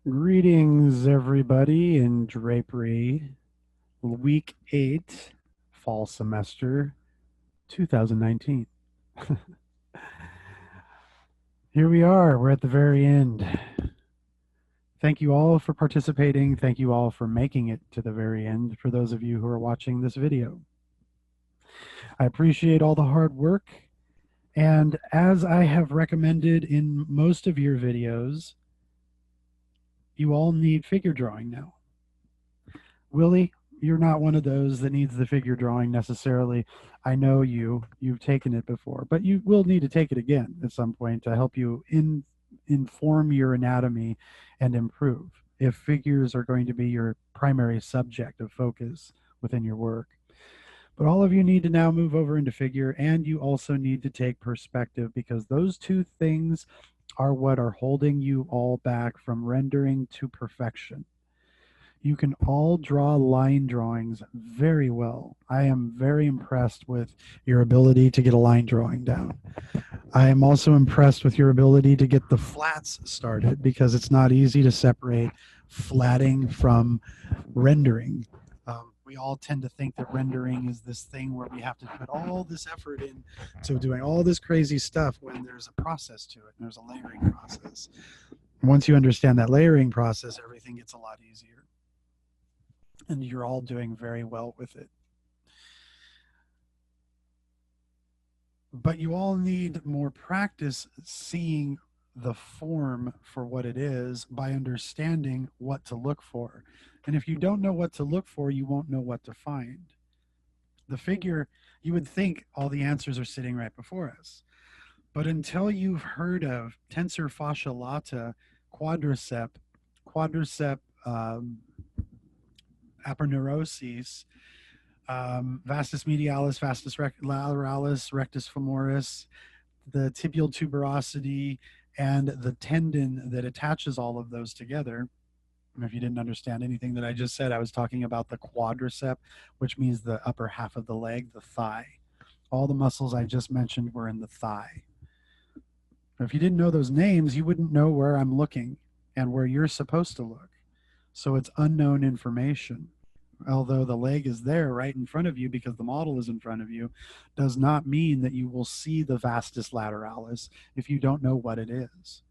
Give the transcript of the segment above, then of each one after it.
Greetings, everybody, in drapery, week 8, fall semester 2019. Here we are, we're at the very end. Thank you all for participating. Thank you all for making it to the very end for those of you who are watching this video. I appreciate all the hard work. And as I have recommended in most of your videos, you all need figure drawing now. Willie, you're not one of those that needs the figure drawing necessarily. I know you've taken it before, but you will need to take it again at some point to help you inform your anatomy and improve if figures are going to be your primary subject of focus within your work. But all of you need to now move over into figure, and you also need to take perspective, because those two things are what are holding you all back from rendering to perfection. You can all draw line drawings very well. I am very impressed with your ability to get a line drawing down. I am also impressed with your ability to get the flats started, because it's not easy to separate flatting from rendering. We all tend to think that rendering is this thing where we have to put all this effort into doing all this crazy stuff, when there's a process to it and there's a layering process. Once you understand that layering process, everything gets a lot easier. And you're all doing very well with it. But you all need more practice seeing the form for what it is by understanding what to look for. And if you don't know what to look for, you won't know what to find. The figure, you would think all the answers are sitting right before us. But until you've heard of tensor fascia lata, quadricep, aponeurosis, vastus medialis, vastus lateralis, rectus femoris, the tibial tuberosity, and the tendon that attaches all of those together. And if you didn't understand anything that I just said, I was talking about the quadricep, which means the upper half of the leg, the thigh. All the muscles I just mentioned were in the thigh. If you didn't know those names, you wouldn't know where I'm looking and where you're supposed to look. So it's unknown information. Although the leg is there right in front of you because the model is in front of you, does not mean that you will see the vastus lateralis if you don't know what it is.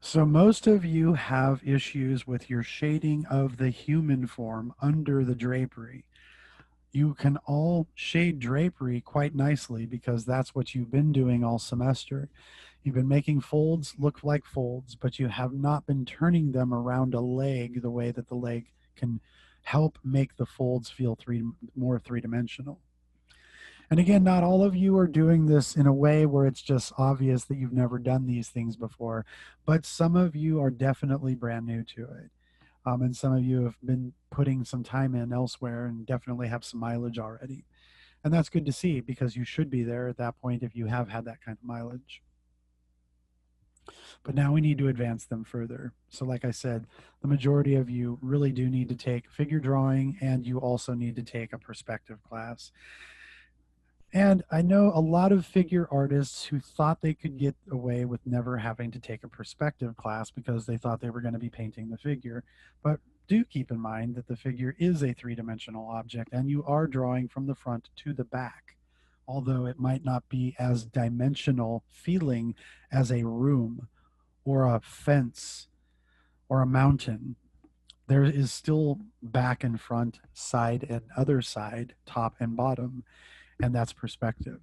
So most of you have issues with your shading of the human form under the drapery. You can all shade drapery quite nicely because that's what you've been doing all semester. You've been making folds look like folds, but you have not been turning them around a leg the way that the leg can help make the folds feel more three-dimensional. And again, not all of you are doing this in a way where it's just obvious that you've never done these things before, but some of you are definitely brand new to it. And some of you have been putting some time in elsewhere and definitely have some mileage already. And that's good to see, because you should be there at that point if you have had that kind of mileage. But now we need to advance them further. So like I said, the majority of you really do need to take figure drawing, and you also need to take a perspective class. And I know a lot of figure artists who thought they could get away with never having to take a perspective class because they thought they were going to be painting the figure. But do keep in mind that the figure is a three-dimensional object, and you are drawing from the front to the back, although it might not be as dimensional feeling as a room or a fence or a mountain. There is still back and front, side and other side, top and bottom, and that's perspective.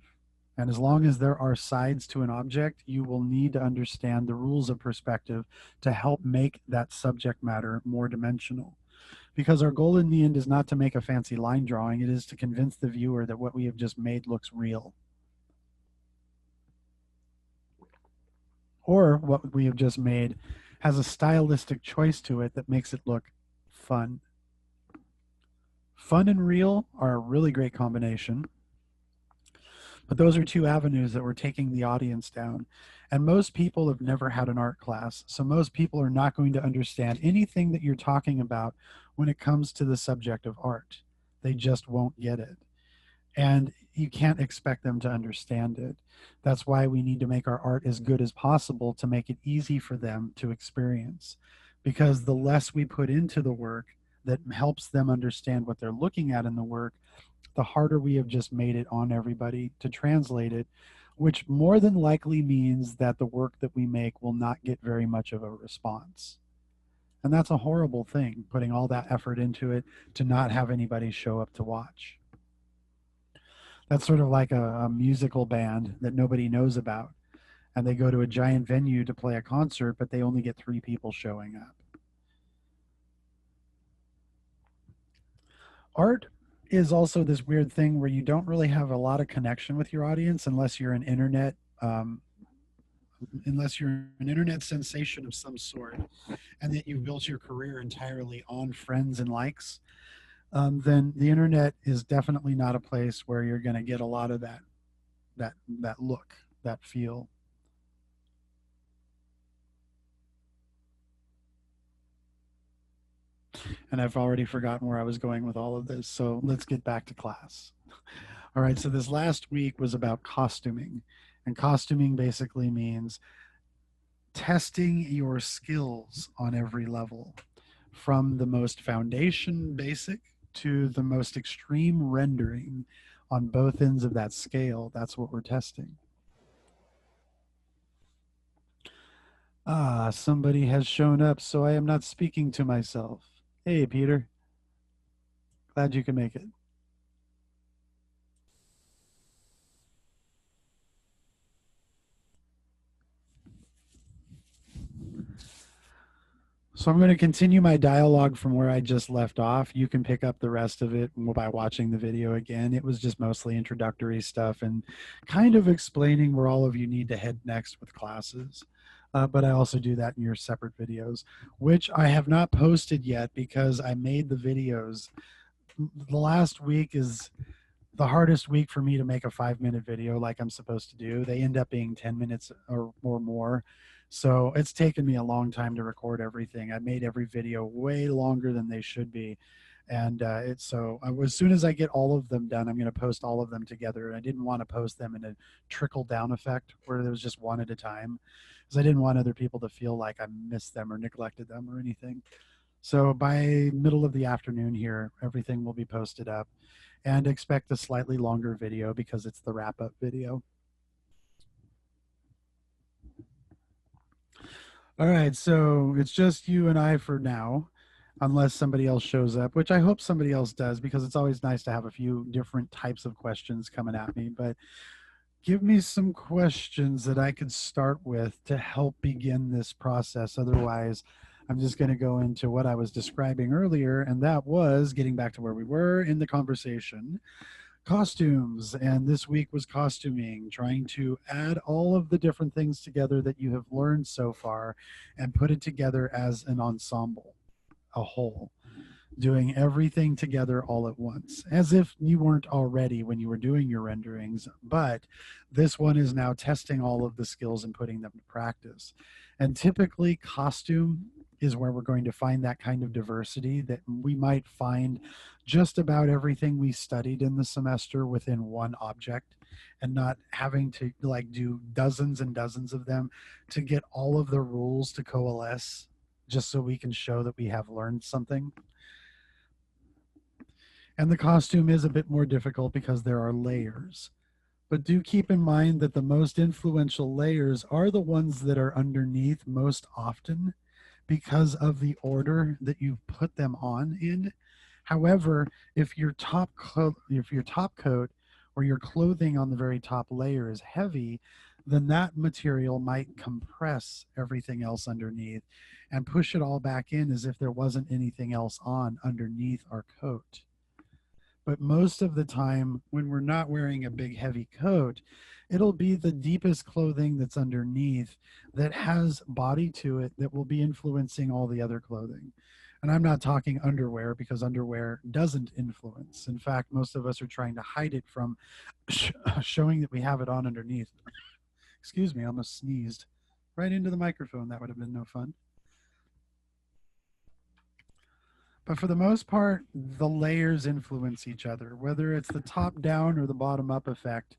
And as long as there are sides to an object, you will need to understand the rules of perspective to help make that subject matter more dimensional. Because our goal in the end is not to make a fancy line drawing, it is to convince the viewer that what we have just made looks real. Or what we have just made has a stylistic choice to it that makes it look fun. Fun and real are a really great combination. But those are two avenues that we're taking the audience down. And most people have never had an art class, so most people are not going to understand anything that you're talking about when it comes to the subject of art. They just won't get it. and you can't expect them to understand it. That's why we need to make our art as good as possible to make it easy for them to experience. Because the less we put into the work that helps them understand what they're looking at in the work, the harder we have just made it on everybody to translate it, which more than likely means that the work that we make will not get very much of a response. And that's a horrible thing, putting all that effort into it to not have anybody show up to watch. That's sort of like a musical band that nobody knows about. And they go to a giant venue to play a concert, but they only get 3 people showing up. Art is also this weird thing where you don't really have a lot of connection with your audience um, unless you're an internet sensation of some sort, and that you've built your career entirely on friends and likes. Then the internet is definitely not a place where you're going to get a lot of that look, that feel. And I've already forgotten where I was going with all of this. So let's get back to class. All right. So this last week was about costuming. And costuming basically means testing your skills on every level, from the most foundation basic to the most extreme rendering on both ends of that scale. That's what we're testing. Ah, somebody has shown up, so I am not speaking to myself. Hey, Peter. Glad you can make it. So I'm going to continue my dialogue from where I just left off. You can pick up the rest of it by watching the video again. It was just mostly introductory stuff and kind of explaining where all of you need to head next with classes. But I also do that in your separate videos, which I have not posted yet because I made the videos. The last week is the hardest week for me to make a 5 minute video like I'm supposed to do. They end up being 10 minutes or more. So it's taken me a long time to record everything. I made every video way longer than they should be. And it's so as soon as I get all of them done, I'm going to post all of them together. And I didn't want to post them in a trickle down effect where there was just one at a time, because I didn't want other people to feel like I missed them or neglected them or anything. So by middle of the afternoon here, everything will be posted up, and expect a slightly longer video because it's the wrap up video. All right, so it's just you and I for now, unless somebody else shows up, which I hope somebody else does because it's always nice to have a few different types of questions coming at me. But give me some questions that I could start with to help begin this process. Otherwise, I'm just going to go into what I was describing earlier, and that was getting back to where we were in the conversation. Costumes, and this week was costuming, trying to add all of the different things together that you have learned so far and put it together as an ensemble, a whole, doing everything together all at once, as if you weren't already when you were doing your renderings. But this one is now testing all of the skills and putting them to practice. And typically, costume is where we're going to find that kind of diversity that we might find just about everything we studied in the semester within one object, and not having to like do dozens and dozens of them to get all of the rules to coalesce, just so we can show that we have learned something. And the costume is a bit more difficult because there are layers. But do keep in mind that the most influential layers are the ones that are underneath most often because of the order that you put them on in. However, if your top coat or your clothing on the very top layer is heavy, then that material might compress everything else underneath and push it all back in as if there wasn't anything else on underneath our coat. But most of the time, when we're not wearing a big heavy coat, it'll be the deepest clothing that's underneath that has body to it that will be influencing all the other clothing. And I'm not talking underwear, because underwear doesn't influence. In fact, most of us are trying to hide it from showing that we have it on underneath. Excuse me, I almost sneezed right into the microphone. That would have been no fun. But for the most part, the layers influence each other. Whether it's the top down or the bottom up effect,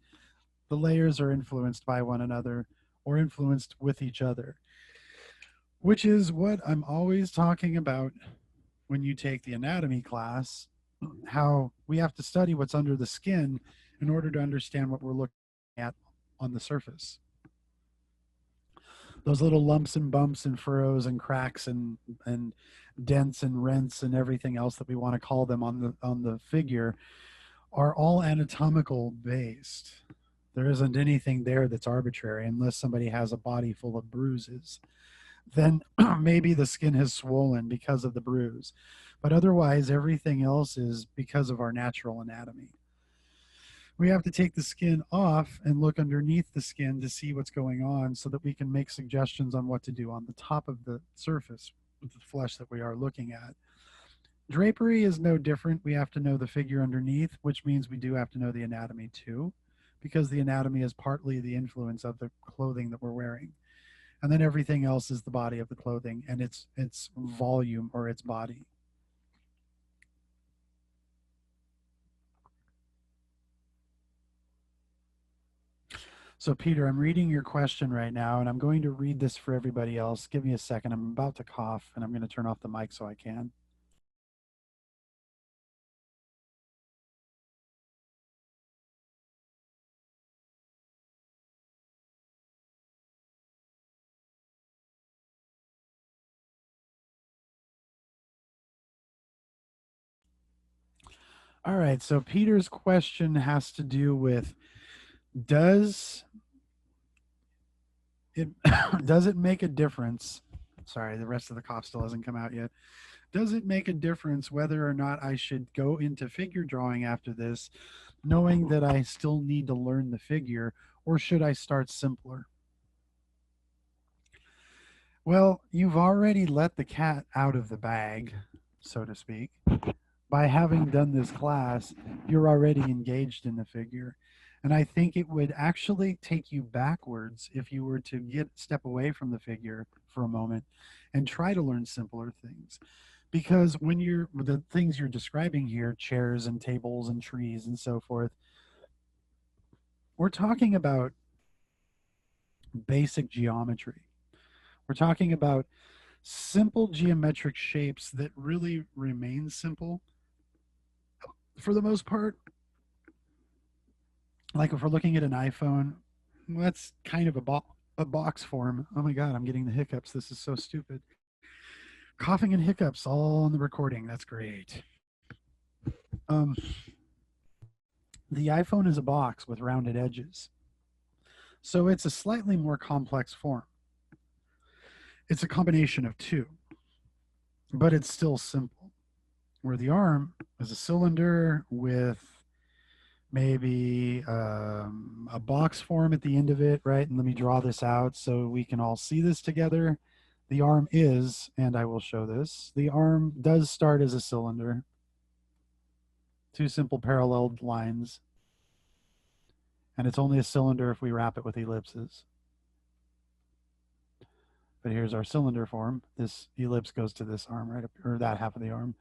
the layers are influenced by one another or influenced with each other, which is what I'm always talking about when you take the anatomy class, how we have to study what's under the skin in order to understand what we're looking at on the surface. Those little lumps and bumps and furrows and cracks and dents and rents and everything else that we want to call them on the figure are all anatomical based. There isn't anything there that's arbitrary unless somebody has a body full of bruises. Then maybe the skin has swollen because of the bruise. But otherwise, everything else is because of our natural anatomy. We have to take the skin off and look underneath the skin to see what's going on so that we can make suggestions on what to do on the top of the surface with the flesh that we are looking at. Drapery is no different. We have to know the figure underneath, which means we do have to know the anatomy too, because the anatomy is partly the influence of the clothing that we're wearing. And then everything else is the body of the clothing and its volume or its body. So Peter, I'm reading your question right now, and I'm going to read this for everybody else. Give me a second. I'm about to cough, and I'm going to turn off the mic so I can. All right, so Peter's question has to do with, does it does it make a difference? Sorry, the rest of the cough still hasn't come out yet. Does it make a difference whether or not I should go into figure drawing after this, knowing that I still need to learn the figure, or should I start simpler? Well, you've already let the cat out of the bag, so to speak. By having done this class, you're already engaged in the figure. And I think it would actually take you backwards if you were to step away from the figure for a moment and try to learn simpler things. Because when the things you're describing here, chairs and tables and trees and so forth, we're talking about basic geometry. We're talking about simple geometric shapes that really remain simple for the most part. Like if we're looking at an iPhone, that's kind of a box form. Oh my God, I'm getting the hiccups. This is so stupid. Coughing and hiccups all on the recording. That's great. Um, the iPhone is a box with rounded edges. So it's a slightly more complex form. It's a combination of two, but it's still simple. Where the arm is a cylinder with maybe a box form at the end of it, right? And let me draw this out so we can all see this together. The arm is, and I will show this, the arm does start as a cylinder. Two simple paralleled lines. And it's only a cylinder if we wrap it with ellipses. But here's our cylinder form. This ellipse goes to this arm right up, or that half of the arm.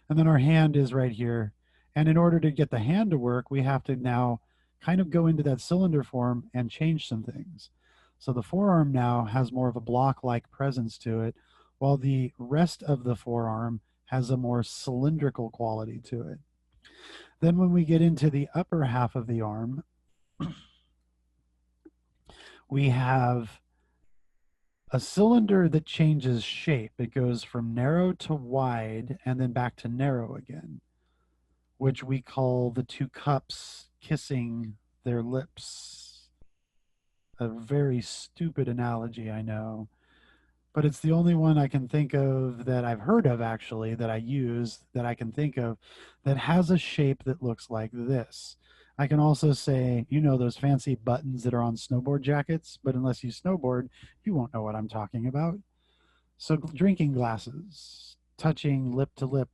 And then our hand is right here. And in order to get the hand to work, we have to now kind of go into that cylinder form and change some things. So the forearm now has more of a block-like presence to it, while the rest of the forearm has a more cylindrical quality to it. Then when we get into the upper half of the arm, we have a cylinder that changes shape. It goes from narrow to wide and then back to narrow again, which we call the two cups kissing their lips. A very stupid analogy, I know, but it's the only one I can think of that I've heard of actually that I use that I can think of that has a shape that looks like this. I can also say, you know, those fancy buttons that are on snowboard jackets, but unless you snowboard, you won't know what I'm talking about. So drinking glasses, touching lip to lip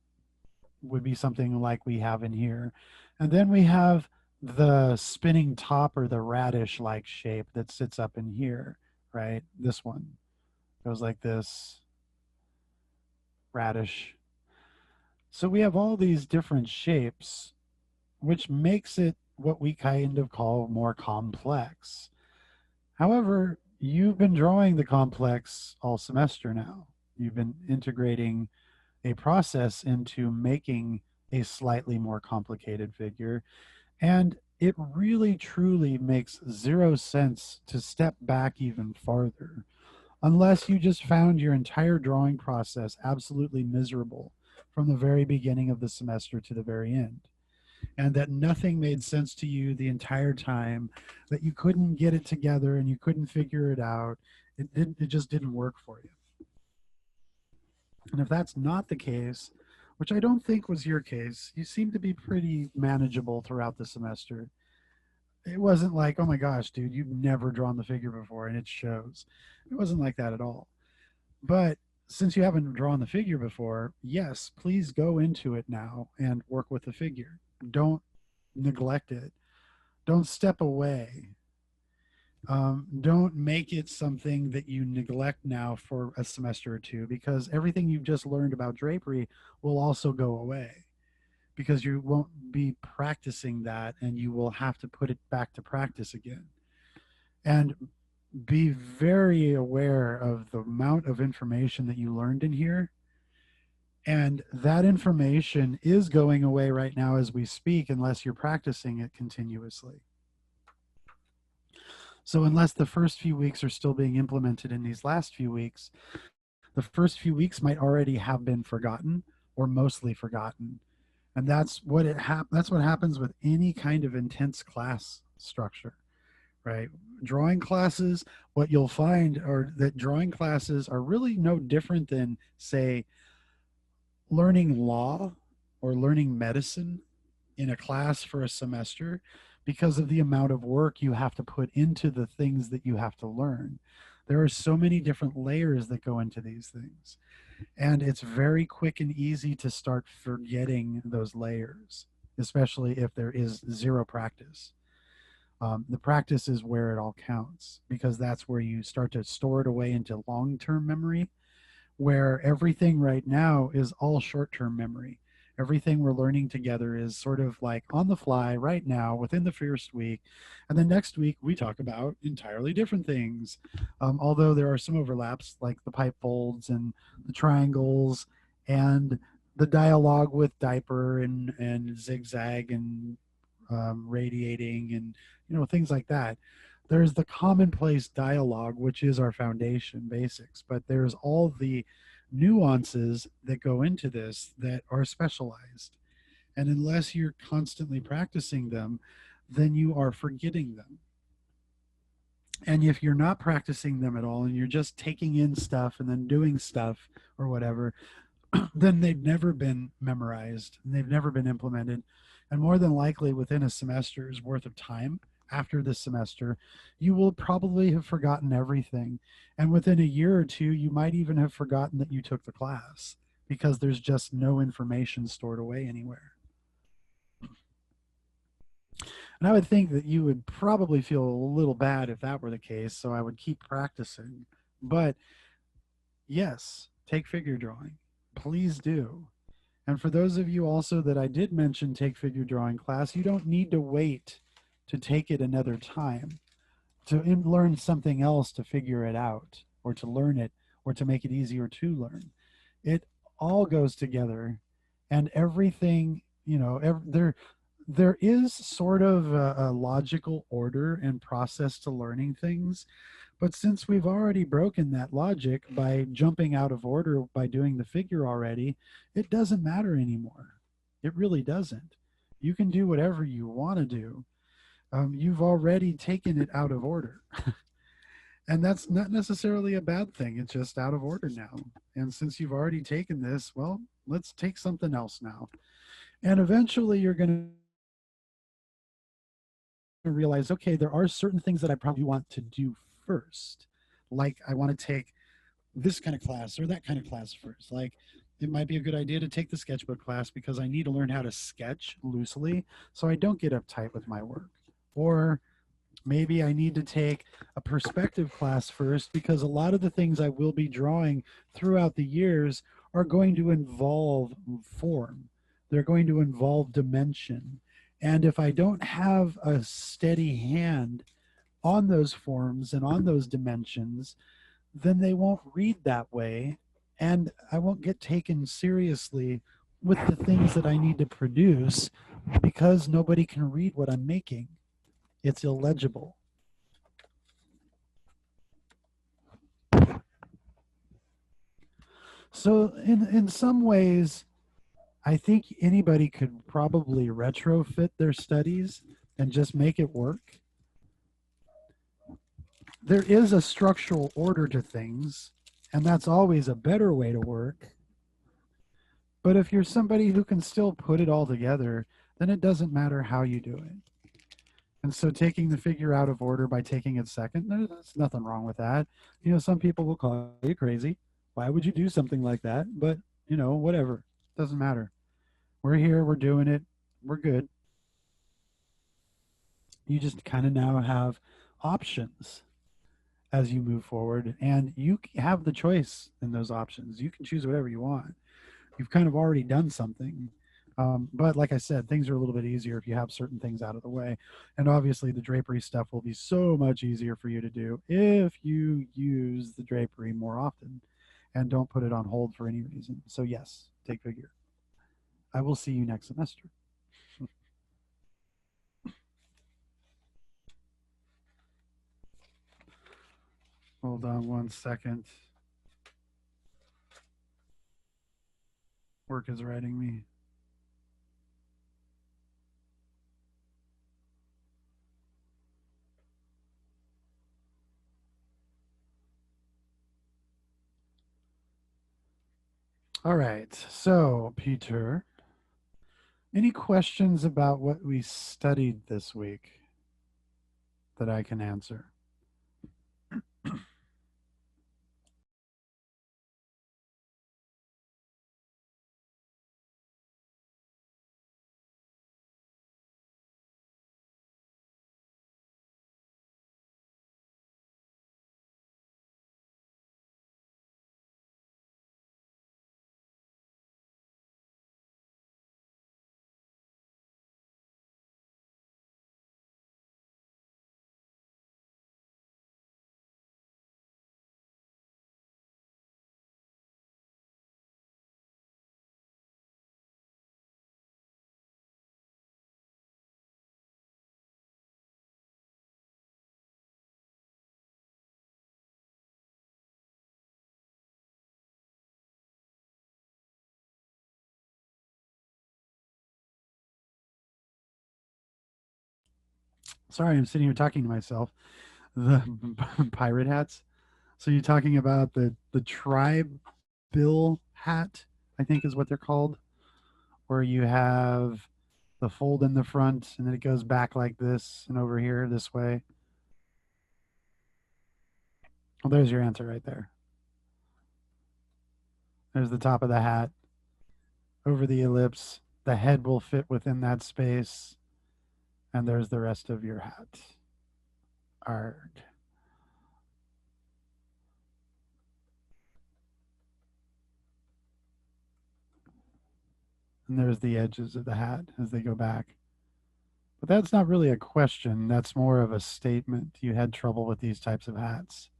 would be something like we have in here. And then we have the spinning top or the radish like shape that sits up in here, right? This one goes like this, radish. So we have all these different shapes, which makes it what we kind of call more complex. However, you've been drawing the complex all semester now. You've been integrating a process into making a slightly more complicated figure. And it really truly makes zero sense to step back even farther unless you just found your entire drawing process absolutely miserable from the very beginning of the semester to the very end, and that nothing made sense to you the entire time, that you couldn't get it together and you couldn't figure it out. It just didn't work for you. And if that's not the case, which I don't think was your case, you seem to be pretty manageable throughout the semester. It wasn't like, oh my gosh, dude, you've never drawn the figure before and it shows. It wasn't like that at all. But since you haven't drawn the figure before, yes, please go into it now and work with the figure. Don't neglect it. Don't step away. Don't make it something that you neglect now for a semester or two, because everything you've just learned about drapery will also go away because you won't be practicing that and you will have to put it back to practice again. And be very aware of the amount of information that you learned in here. And that information is going away right now as we speak, unless you're practicing it continuously. So unless the first few weeks are still being implemented in these last few weeks, the first few weeks might already have been forgotten or mostly forgotten. And that's what that's what happens with any kind of intense class structure, right? Drawing classes, what you'll find are that drawing classes are really no different than, say, learning law or learning medicine in a class for a semester, because of the amount of work you have to put into the things that you have to learn. There are so many different layers that go into these things. And it's very quick and easy to start forgetting those layers, especially if there is zero practice. The practice is where it all counts, because that's where you start to store it away into long term memory, where everything right now is all short term memory. Everything we're learning together is sort of like on the fly right now within the first week. And then next week, we talk about entirely different things. Although there are some overlaps, like the pipe folds and the triangles and the dialogue with diaper and zigzag and radiating and, things like that. There's the commonplace dialogue, which is our foundation basics, but there's all the nuances that go into this that are specialized. And unless you're constantly practicing them, then you are forgetting them. And if you're not practicing them at all and you're just taking in stuff and then doing stuff or whatever, then they've never been memorized and they've never been implemented. And more than likely, within a semester's worth of time after this semester, you will probably have forgotten everything. And within a year or two, you might even have forgotten that you took the class, because there's just no information stored away anywhere. And I would think that you would probably feel a little bad if that were the case. So I would keep practicing. But yes, take figure drawing. Please do. And for those of you also that I did mention take figure drawing class, you don't need to wait to take it another time to learn something else, to figure it out or to learn it or to make it easier to learn. It all goes together, and everything, there is sort of a logical order and process to learning things. But since we've already broken that logic by jumping out of order by doing the figure already, it doesn't matter anymore. It really doesn't. You can do whatever you want to do. You've already taken it out of order. And that's not necessarily a bad thing. It's just out of order now. And since you've already taken this, well, let's take something else now. And eventually you're going to realize, okay, there are certain things that I probably want to do first. Like I want to take this kind of class or that kind of class first. Like it might be a good idea to take the sketchbook class because I need to learn how to sketch loosely so I don't get uptight with my work. Or maybe I need to take a perspective class first because a lot of the things I will be drawing throughout the years are going to involve form. They're going to involve dimension. And if I don't have a steady hand on those forms and on those dimensions, then they won't read that way. And I won't get taken seriously with the things that I need to produce because nobody can read what I'm making. It's illegible. So in some ways, I think anybody could probably retrofit their studies and just make it work. There is a structural order to things, and that's always a better way to work. But if you're somebody who can still put it all together, then it doesn't matter how you do it. And so taking the figure out of order by taking it second, there's nothing wrong with that. You know, some people will call you crazy. Why would you do something like that? But, you know, whatever. Doesn't matter. We're here, we're doing it, we're good. You just kind of now have options as you move forward, and you have the choice in those options. You can choose whatever you want. You've kind of already done something. But like I said, things are a little bit easier if you have certain things out of the way. And obviously, the drapery stuff will be so much easier for you to do if you use the drapery more often and don't put it on hold for any reason. So, yes, take figure. I will see you next semester. Hold on one second. Work is writing me. All right. So, Peter, any questions about what we studied this week that I can answer? Sorry, I'm sitting here talking to myself. The pirate hats. So you're talking about the tribe bill hat, I think is what they're called, where you have the fold in the front and then it goes back like this and over here this way. Well, there's your answer right there. There's the top of the hat over the ellipse. The head will fit within that space, and there's the rest of your hat. Arg. And there's the edges of the hat as they go back. But that's not really a question. That's more of a statement. You had trouble with these types of hats.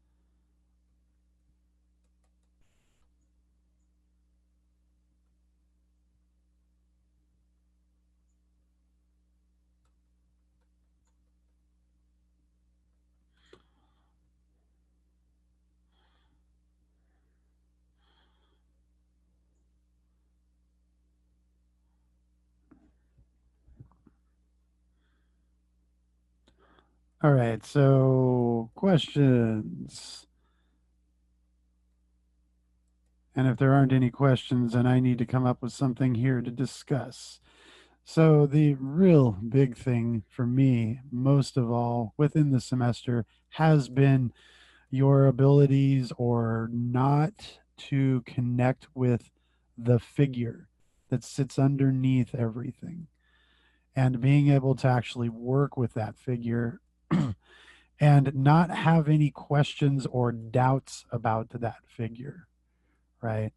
All right, so questions. And if there aren't any questions, then I need to come up with something here to discuss. So, the real big thing for me, most of all, within the semester has been your abilities or not to connect with the figure that sits underneath everything and being able to actually work with that figure and not have any questions or doubts about that figure, right?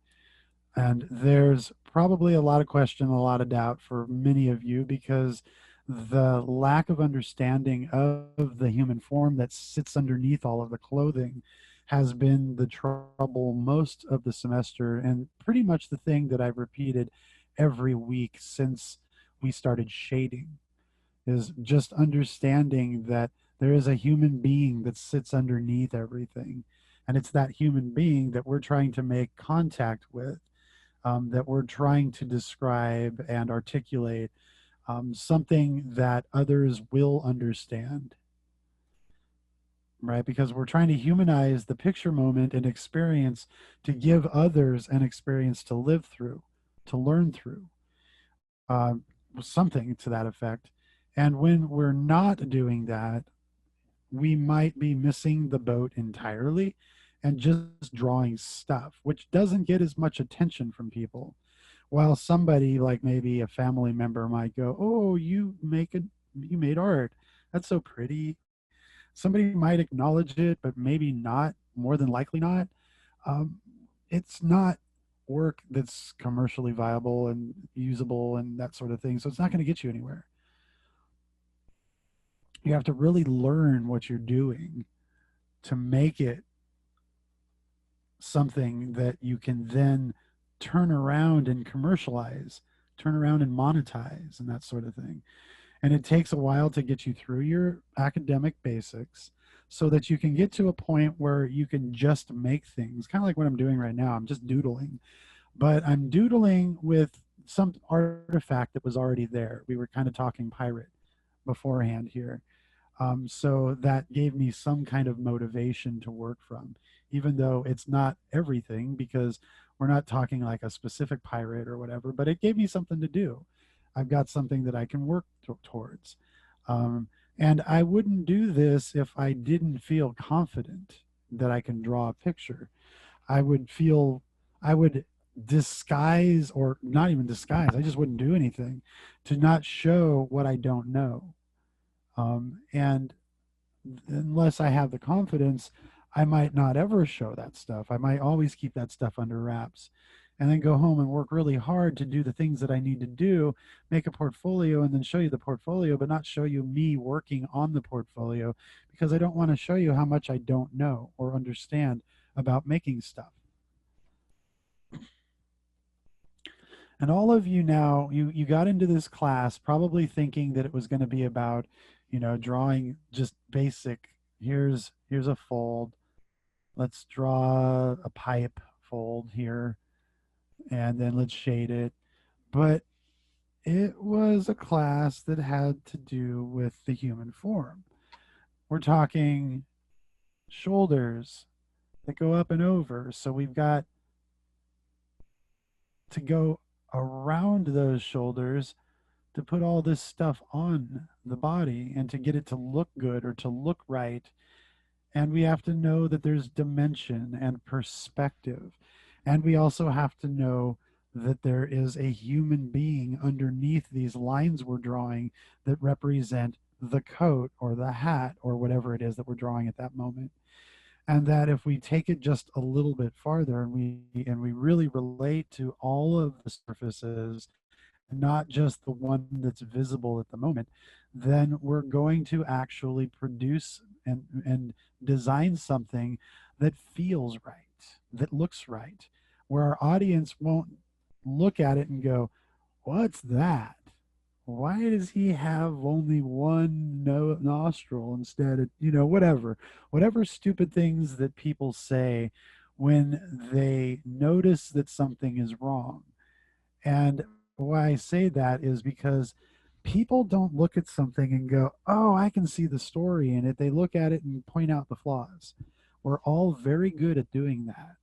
And there's probably a lot of question, a lot of doubt for many of you because the lack of understanding of the human form that sits underneath all of the clothing has been the trouble most of the semester, and pretty much the thing that I've repeated every week since we started shading is just understanding that there is a human being that sits underneath everything. And it's that human being that we're trying to make contact with, that we're trying to describe and articulate, something that others will understand, right? Because we're trying to humanize the picture moment and experience to give others an experience to live through, to learn through, uh, something to that effect. And when we're not doing that, we might be missing the boat entirely and just drawing stuff, which doesn't get as much attention from people. While somebody like maybe a family member might go, "Oh, you made art. That's so pretty." Somebody might acknowledge it, but maybe not, more than likely not. Um, it's not work that's commercially viable and usable and that sort of thing. So it's not going to get you anywhere. You have to really learn what you're doing to make it something that you can then turn around and commercialize, turn around and monetize, and that sort of thing. And it takes a while to get you through your academic basics so that you can get to a point where you can just make things, kind of like what I'm doing right now. I'm just doodling, but I'm doodling with some artifact that was already there. We were kind of talking pirate beforehand here. So that gave me some kind of motivation to work from, even though it's not everything because we're not talking like a specific pirate or whatever, but it gave me something to do. I've got something that I can work towards. Um, and I wouldn't do this if I didn't feel confident that I can draw a picture. I would feel, I would disguise, or not even disguise, I just wouldn't do anything to not show what I don't know. And unless I have the confidence, I might not ever show that stuff. I might always keep that stuff under wraps and then go home and work really hard to do the things that I need to do, make a portfolio, and then show you the portfolio, but not show you me working on the portfolio because I don't want to show you how much I don't know or understand about making stuff. And all of you now, you got into this class probably thinking that it was going to be about, drawing just basic. Here's a fold. Let's draw a pipe fold here, and then let's shade it. But it was a class that had to do with the human form. We're talking shoulders that go up and over. So we've got to go around those shoulders to put all this stuff on the body and to get it to look good or to look right. And we have to know that there's dimension and perspective. And we also have to know that there is a human being underneath these lines we're drawing that represent the coat or the hat or whatever it is that we're drawing at that moment. And that if we take it just a little bit farther and we really relate to all of the surfaces, not just the one that's visible at the moment, then we're going to actually produce and design something that feels right, that looks right, where our audience won't look at it and go, "What's that? Why does he have only one nostril instead of, whatever stupid things that people say when they notice that something is wrong." And why I say that is because people don't look at something and go, "Oh, I can see the story in it." They look at it and point out the flaws. We're all very good at doing that.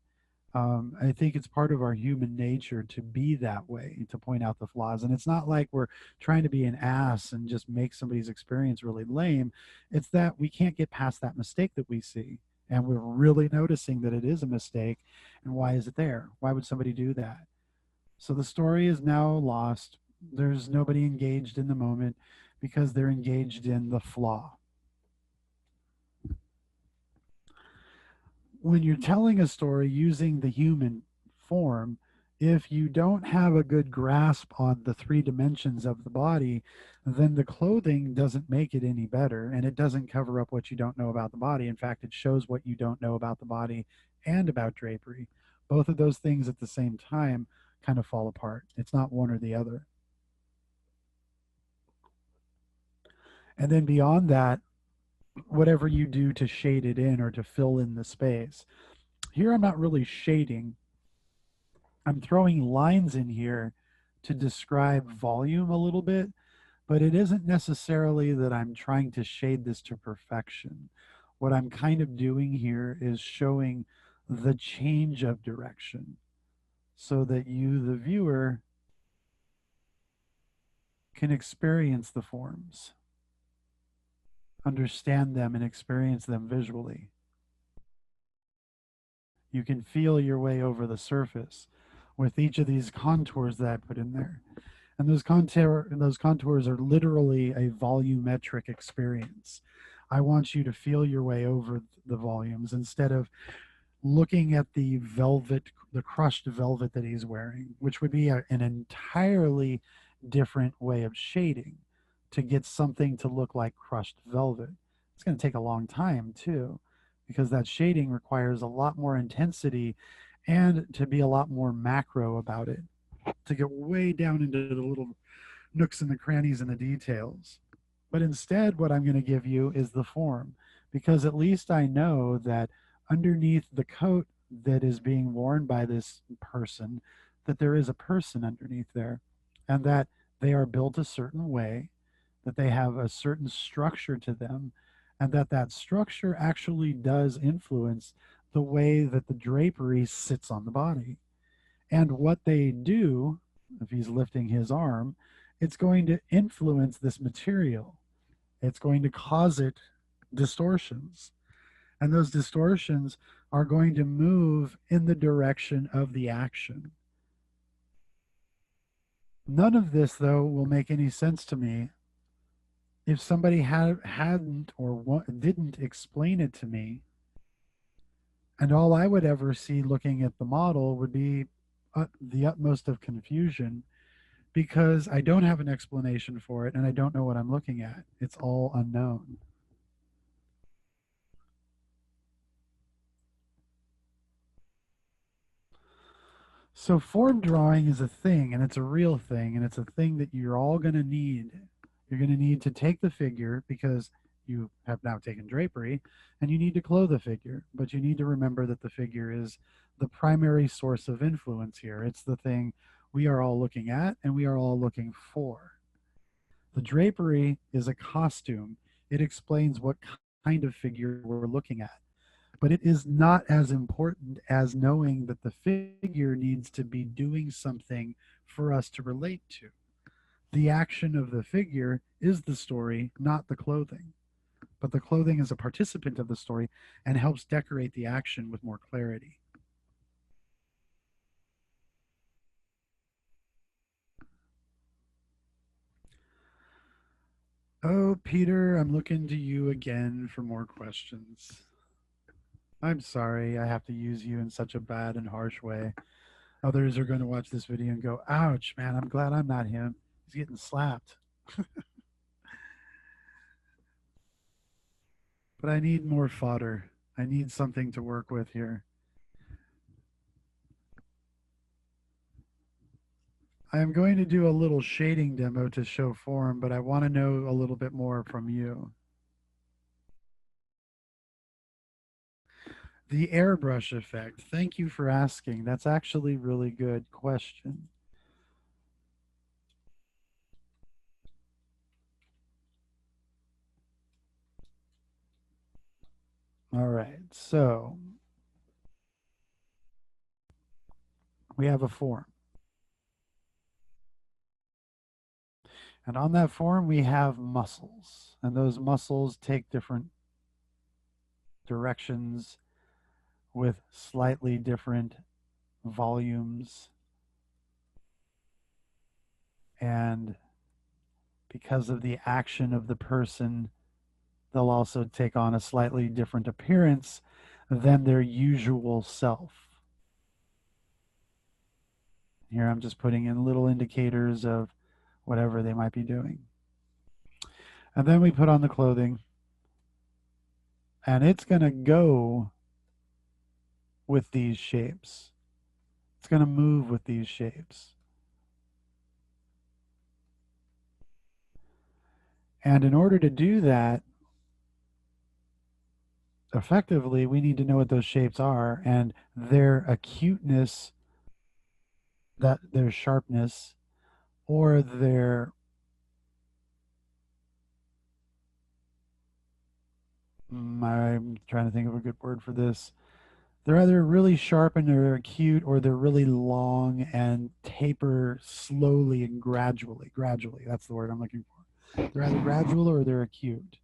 I think it's part of our human nature to be that way, to point out the flaws. And it's not like we're trying to be an ass and just make somebody's experience really lame. It's that we can't get past that mistake that we see. And we're really noticing that it is a mistake. And why is it there? Why would somebody do that? So the story is now lost. There's nobody engaged in the moment because they're engaged in the flaw. When you're telling a story using the human form, If you don't have a good grasp on the three dimensions of the body, then the clothing doesn't make it any better, and it doesn't cover up what you don't know about the body. In fact, it shows what you don't know about the body and about drapery. Both of those things at the same time kind of fall apart. It's not one or the other. And then beyond that, whatever you do to shade it in or to fill in the space. Here, I'm not really shading, I'm throwing lines in here to describe volume a little bit, but it isn't necessarily that I'm trying to shade this to perfection. What I'm kind of doing here is showing the change of direction so that you, the viewer, can experience the forms, understand them, and experience them visually. You can feel your way over the surface with each of these contours that I put in there. And those contours are literally a volumetric experience. I want you to feel your way over the volumes instead of looking at the velvet, the crushed velvet that he's wearing, which would be an entirely different way of shading to get something to look like crushed velvet. It's going to take a long time too, because that shading requires a lot more intensity and to be a lot more macro about it, to get way down into the little nooks and the crannies and the details. But instead, what I'm going to give you is the form, because at least I know that underneath the coat that is being worn by this person, that there is a person underneath there, and that they are built a certain way, that they have a certain structure to them, and that that structure actually does influence the way that the drapery sits on the body. And what they do, if he's lifting his arm, it's going to influence this material. It's going to cause it distortions. And those distortions are going to move in the direction of the action. None of this, though, will make any sense to me if somebody hadn't or didn't explain it to me. And all I would ever see looking at the model would be the utmost of confusion because I don't have an explanation for it and I don't know what I'm looking at. It's all unknown. So form drawing is a thing, and it's a real thing, and it's a thing that you're all going to need. You're going to need to take the figure because you have now taken drapery, and you need to clothe the figure. But you need to remember that the figure is the primary source of influence here. It's the thing we are all looking at and we are all looking for. The drapery is a costume. It explains what kind of figure we're looking at. But it is not as important as knowing that the figure needs to be doing something for us to relate to. The action of the figure is the story, not the clothing. But the clothing is a participant of the story and helps decorate the action with more clarity. Oh, Peter, I'm looking to you again for more questions. I'm sorry I have to use you in such a bad and harsh way. Others are going to watch this video and go, ouch, man, I'm glad I'm not him. He's getting slapped. But I need more fodder. I need something to work with here. I am going to do a little shading demo to show form, but I want to know a little bit more from you. The airbrush effect. Thank you for asking. That's actually a really good question. All right, so we have a form. And on that form, we have muscles. And those muscles take different directions with slightly different volumes. And because of the action of the person, they'll also take on a slightly different appearance than their usual self. Here I'm just putting in little indicators of whatever they might be doing. And then we put on the clothing, and it's going to go with these shapes. It's going to move with these shapes. And in order to do that effectively, we need to know what those shapes are and their acuteness, that their sharpness, or their I'm trying to think of a good word for this. They're either really sharp and they're acute, or they're really long and taper slowly and gradually. Gradually, that's the word I'm looking for. They're either gradual or they're acute.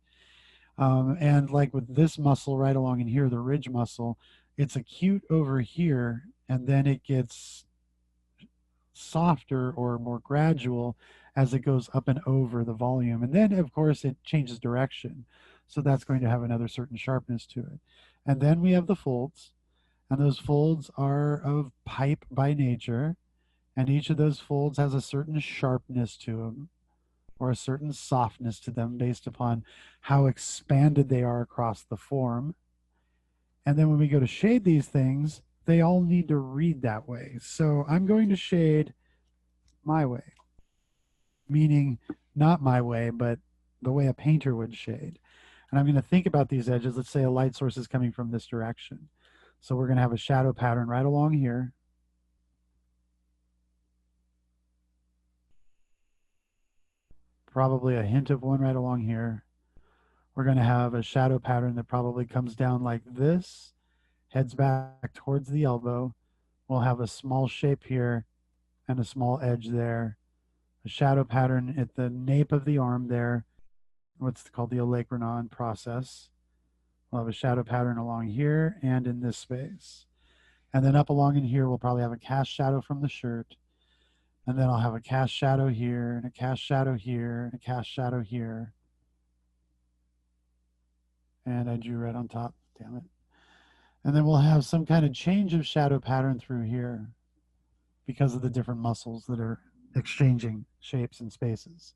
And like with this muscle right along in here, the ridge muscle, it's acute over here, and then it gets softer or more gradual as it goes up and over the volume. And then, of course, it changes direction. So that's going to have another certain sharpness to it. And then we have the folds, and those folds are of pipe by nature. And each of those folds has a certain sharpness to them or a certain softness to them based upon how expanded they are across the form. And then when we go to shade these things, they all need to read that way. So I'm going to shade my way, meaning not my way, but the way a painter would shade. And I'm going to think about these edges. Let's say a light source is coming from this direction. So we're going to have a shadow pattern right along here. Probably a hint of one right along here. We're going to have a shadow pattern that probably comes down like this, heads back towards the elbow. We'll have a small shape here and a small edge there. A shadow pattern at the nape of the arm there, what's called the olecranon process. We'll have a shadow pattern along here and in this space. And then up along in here, we'll probably have a cast shadow from the shirt. And then I'll have a cast shadow here, and a cast shadow here, and a cast shadow here. And I drew red on top, damn it. And then we'll have some kind of change of shadow pattern through here because of the different muscles that are exchanging shapes and spaces.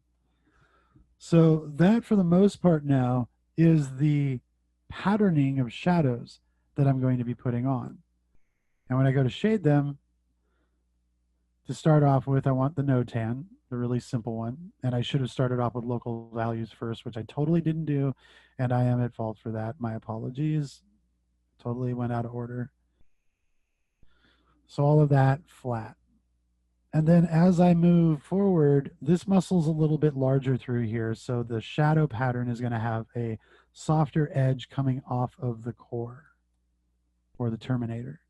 So that, for the most part now, is the patterning of shadows that I'm going to be putting on. And when I go to shade them, to start off with, I want the no-tan, the really simple one. And I should have started off with local values first, which I totally didn't do. And I am at fault for that. My apologies. Totally went out of order. So all of that flat. And then as I move forward, this muscle's a little bit larger through here. So the shadow pattern is going to have a softer edge coming off of the core or the terminator.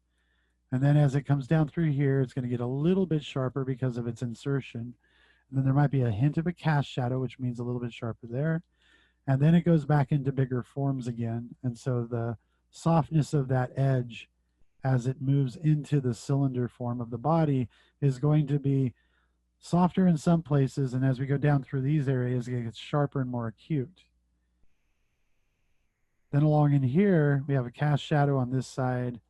And then as it comes down through here, it's going to get a little bit sharper because of its insertion. And then there might be a hint of a cast shadow, which means a little bit sharper there. And then it goes back into bigger forms again. And so the softness of that edge as it moves into the cylinder form of the body is going to be softer in some places. And as we go down through these areas, it gets sharper and more acute. Then along in here, we have a cast shadow on this side.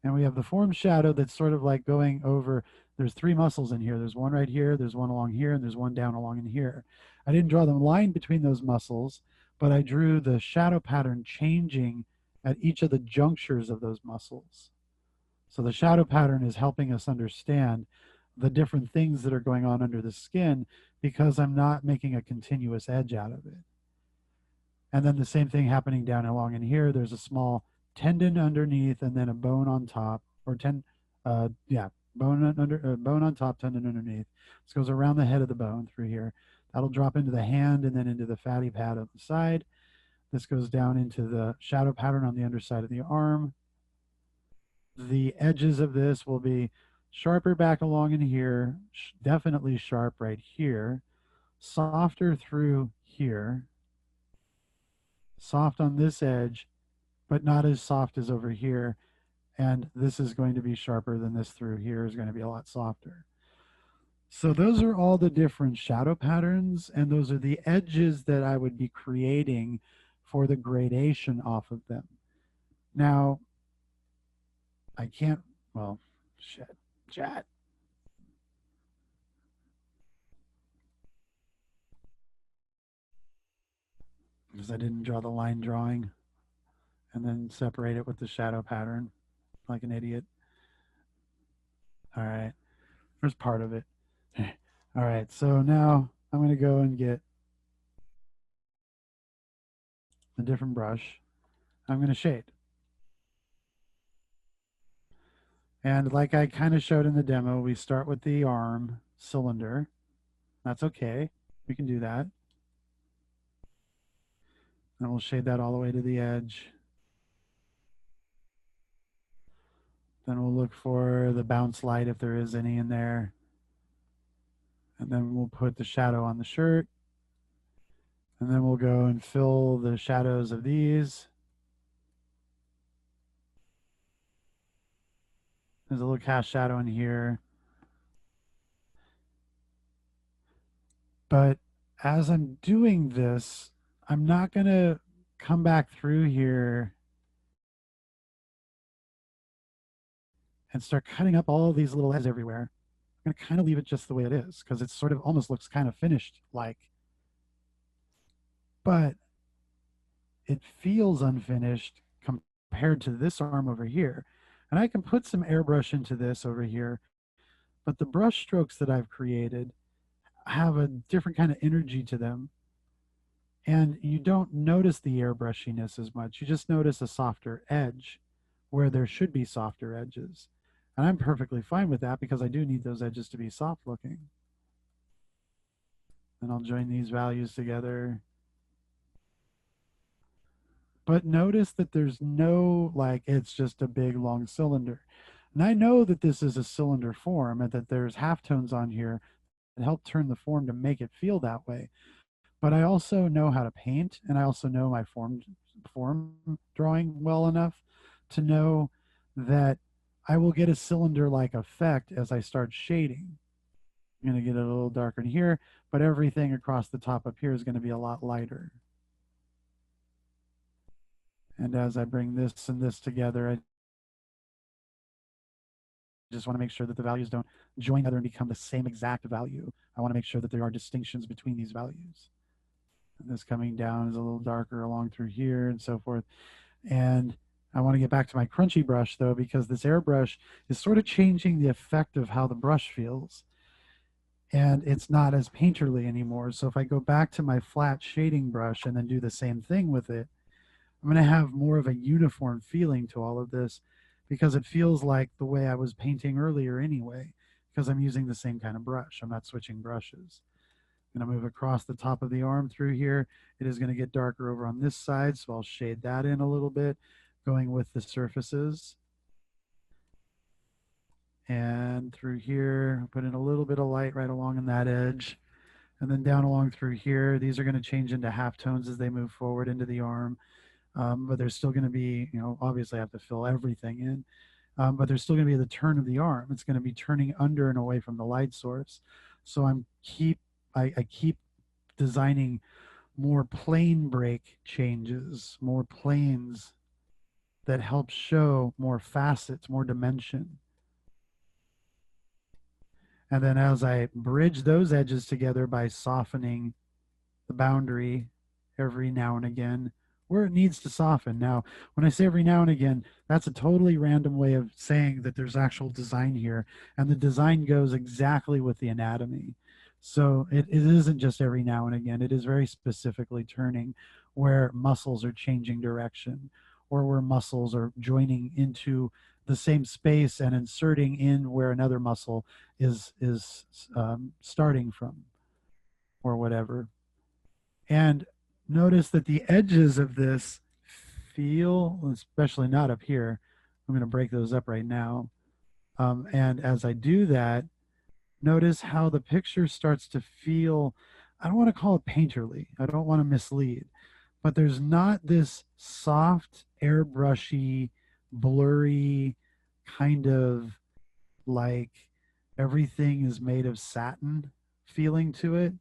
And we have the form shadow that's sort of like going over, there's three muscles in here. There's one right here, there's one along here, and there's one down along in here. I didn't draw the line between those muscles, but I drew the shadow pattern changing at each of the junctures of those muscles. So the shadow pattern is helping us understand the different things that are going on under the skin because I'm not making a continuous edge out of it. And then the same thing happening down along in here. There's a small tendon underneath and then a bone on top, or bone on top, tendon underneath. This goes around the head of the bone through here. That'll drop into the hand and then into the fatty pad on the side. This goes down into the shadow pattern on the underside of the arm. The edges of this will be sharper back along in here, definitely sharp right here, softer through here, soft on this edge, but not as soft as over here. And this is going to be sharper than this through here is going to be a lot softer. So those are all the different shadow patterns, and those are the edges that I would be creating for the gradation off of them. Now, I can't, well, shit, chat. because I didn't draw the line drawing and then separate it with the shadow pattern like an idiot. All right, there's part of it. All right, so now I'm going to go and get a different brush. I'm going to shade. And like I kind of showed in the demo, we start with the arm cylinder. That's okay. We can do that. And we'll shade that all the way to the edge. Then we'll look for the bounce light if there is any in there. And then we'll put the shadow on the shirt. And then we'll go and fill the shadows of these. There's a little cast shadow in here. But as I'm doing this, I'm not going to come back through here and start cutting up all these little edges everywhere. I'm going to kind of leave it just the way it is because it sort of almost looks kind of finished like. But it feels unfinished compared to this arm over here. And I can put some airbrush into this over here, but the brush strokes that I've created have a different kind of energy to them. And you don't notice the airbrushiness as much. You just notice a softer edge where there should be softer edges. And I'm perfectly fine with that because I do need those edges to be soft looking. And I'll join these values together. But notice that there's no, like, it's just a big long cylinder. And I know that this is a cylinder form and that there's halftones on here that help turn the form to make it feel that way. But I also know how to paint, and I also know my form drawing well enough to know that I will get a cylinder-like effect as I start shading. I'm going to get it a little darker in here, but everything across the top up here is going to be a lot lighter. And as I bring this and this together, I just want to make sure that the values don't join together and become the same exact value. I want to make sure that there are distinctions between these values. And this coming down is a little darker along through here and so forth. And I want to get back to my crunchy brush though, because this airbrush is sort of changing the effect of how the brush feels. And it's not as painterly anymore. So if I go back to my flat shading brush and then do the same thing with it, I'm going to have more of a uniform feeling to all of this because it feels like the way I was painting earlier anyway, because I'm using the same kind of brush. I'm not switching brushes. I'm going to move across the top of the arm through here. It is going to get darker over on this side, so I'll shade that in a little bit, going with the surfaces. And through here, put in a little bit of light right along in that edge. And then down along through here, these are going to change into halftones as they move forward into the arm. But there's still going to be, obviously I have to fill everything in, but there's still going to be the turn of the arm. It's going to be turning under and away from the light source. So I keep designing more plane break changes, more planes that help show more facets, more dimension. And then as I bridge those edges together by softening the boundary every now and again, where it needs to soften. Now, when I say every now and again, that's a totally random way of saying that there's actual design here, and the design goes exactly with the anatomy. So it isn't just every now and again. It is very specifically turning where muscles are changing direction or where muscles are joining into the same space and inserting in where another muscle is starting from or whatever. And notice that the edges of this feel, especially not up here, I'm going to break those up right now. And as I do that, notice how the picture starts to feel, I don't want to call it painterly. I don't want to mislead, but there's not this soft, airbrushy, blurry kind of like everything is made of satin feeling to it.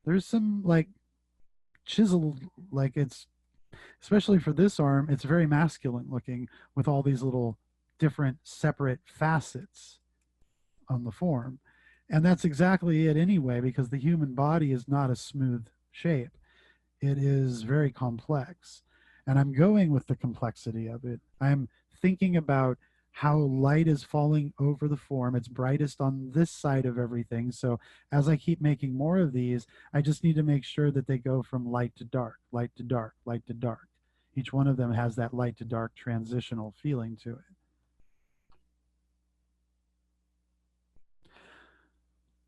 There's some like chiseled, like it's, especially for this arm, it's very masculine looking with all these little different separate facets on the form. And that's exactly it anyway, because the human body is not a smooth shape. it is very complex. And I'm going with the complexity of it. I'm thinking about how light is falling over the form. It's brightest on this side of everything. So as I keep making more of these, I just need to make sure that they go from light to dark, light to dark, light to dark. Each one of them has that light to dark transitional feeling to it.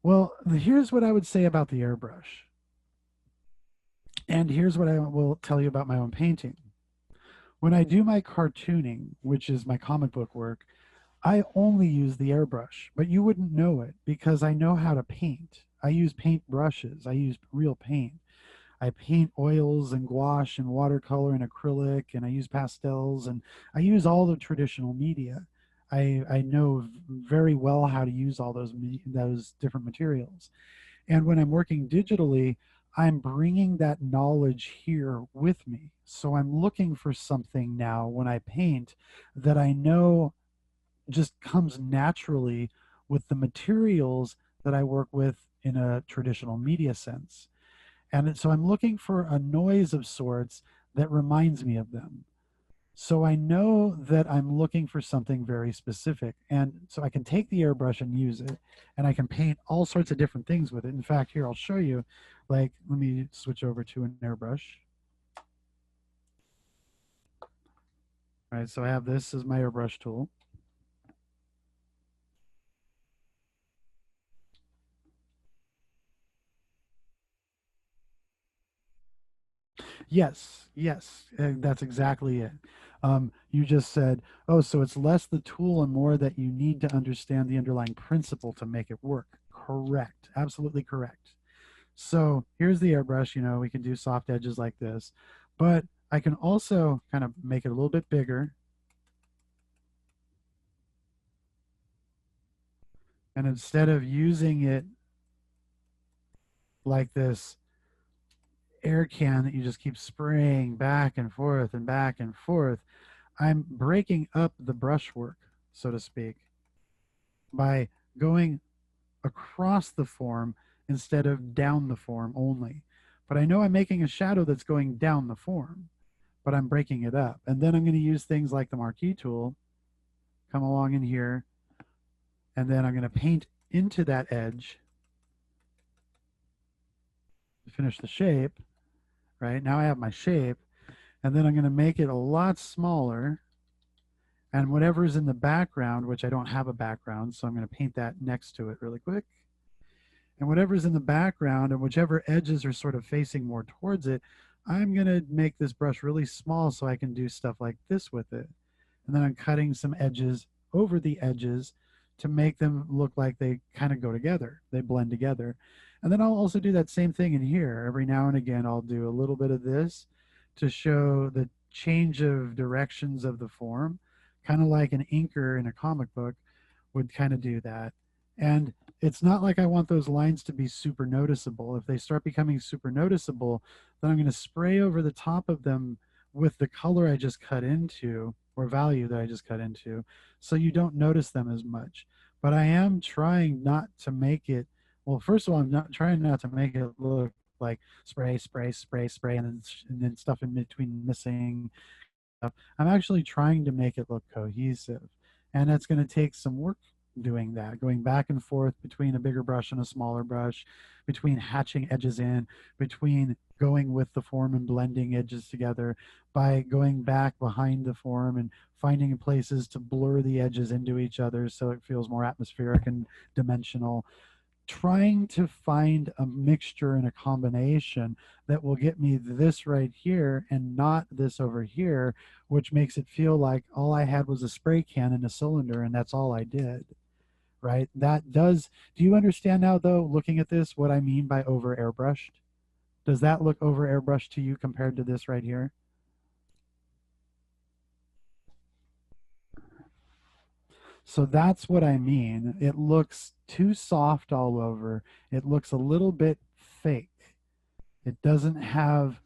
Well, here's what I would say about the airbrush. And here's what I will tell you about my own painting. When I do my cartooning, which is my comic book work, I only use the airbrush, but you wouldn't know it because I know how to paint. I use paint brushes. I use real paint. I paint oils and gouache and watercolor and acrylic, and I use pastels, and I use all the traditional media. I know very well how to use all those different materials. And when I'm working digitally, I'm bringing that knowledge here with me. So I'm looking for something now when I paint that I know just comes naturally with the materials that I work with in a traditional media sense. And so I'm looking for a noise of sorts that reminds me of them. So I know that I'm looking for something very specific. And so I can take the airbrush and use it, and I can paint all sorts of different things with it. In fact, here I'll show you, like, let me switch over to an airbrush. All right, so I have this as my airbrush tool. Yes, yes, that's exactly it. You just said, oh, so it's less the tool and more that you need to understand the underlying principle to make it work. Correct. Absolutely correct. So here's the airbrush. You know, we can do soft edges like this, but I can also kind of make it a little bit bigger. And instead of using it like this air can that you just keep spraying back and forth and back and forth, I'm breaking up the brushwork, so to speak, by going across the form instead of down the form only. But I know I'm making a shadow that's going down the form, but I'm breaking it up. And then I'm going to use things like the marquee tool, come along in here, and then I'm going to paint into that edge to finish the shape. Right now I have my shape, and then I'm going to make it a lot smaller. And whatever's in the background, which I don't have a background, so I'm going to paint that next to it really quick. And whatever's in the background and whichever edges are sort of facing more towards it, I'm going to make this brush really small so I can do stuff like this with it. And then I'm cutting some edges over the edges to make them look like they kind of go together. They blend together. And then I'll also do that same thing in here. Every now and again, I'll do a little bit of this to show the change of directions of the form, kind of like an inker in a comic book would kind of do that. And it's not like I want those lines to be super noticeable. If they start becoming super noticeable, then I'm going to spray over the top of them with the color I just cut into or value that I just cut into, so you don't notice them as much. But I am trying not to make it, well, first of all, I'm not trying not to make it look like spray, spray, spray, spray, and then stuff in between missing. I'm actually trying to make it look cohesive. And it's going to take some work doing that, going back and forth between a bigger brush and a smaller brush, between hatching edges in, between going with the form and blending edges together, by going back behind the form and finding places to blur the edges into each other so it feels more atmospheric and dimensional, trying to find a mixture and a combination that will get me this right here and not this over here, which makes it feel like all I had was a spray can and a cylinder and that's all I did. Right? That does, do you understand now though, looking at this, what I mean by over airbrushed? Does that look over airbrushed to you compared to this right here? So that's what I mean. It looks too soft all over. It looks a little bit fake. It doesn't have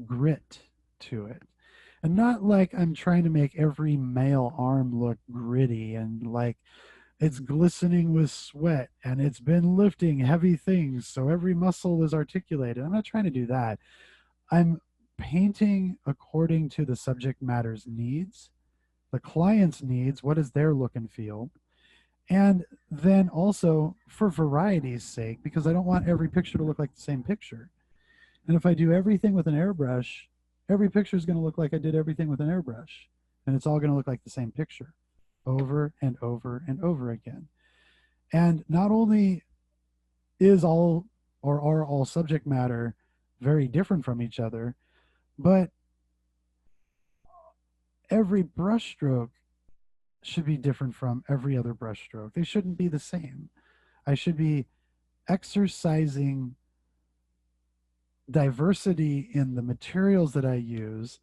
grit to it. And not like I'm trying to make every male arm look gritty and like it's glistening with sweat and it's been lifting heavy things so every muscle is articulated. I'm not trying to do that. I'm painting according to the subject matter's needs, the client's needs, what is their look and feel, and then also for variety's sake, because I don't want every picture to look like the same picture. And if I do everything with an airbrush, every picture is going to look like I did everything with an airbrush. And it's all going to look like the same picture over and over and over again. And not only is all or are all subject matter very different from each other, but every brushstroke should be different from every other brushstroke. They shouldn't be the same. I should be exercising diversity in the materials that I use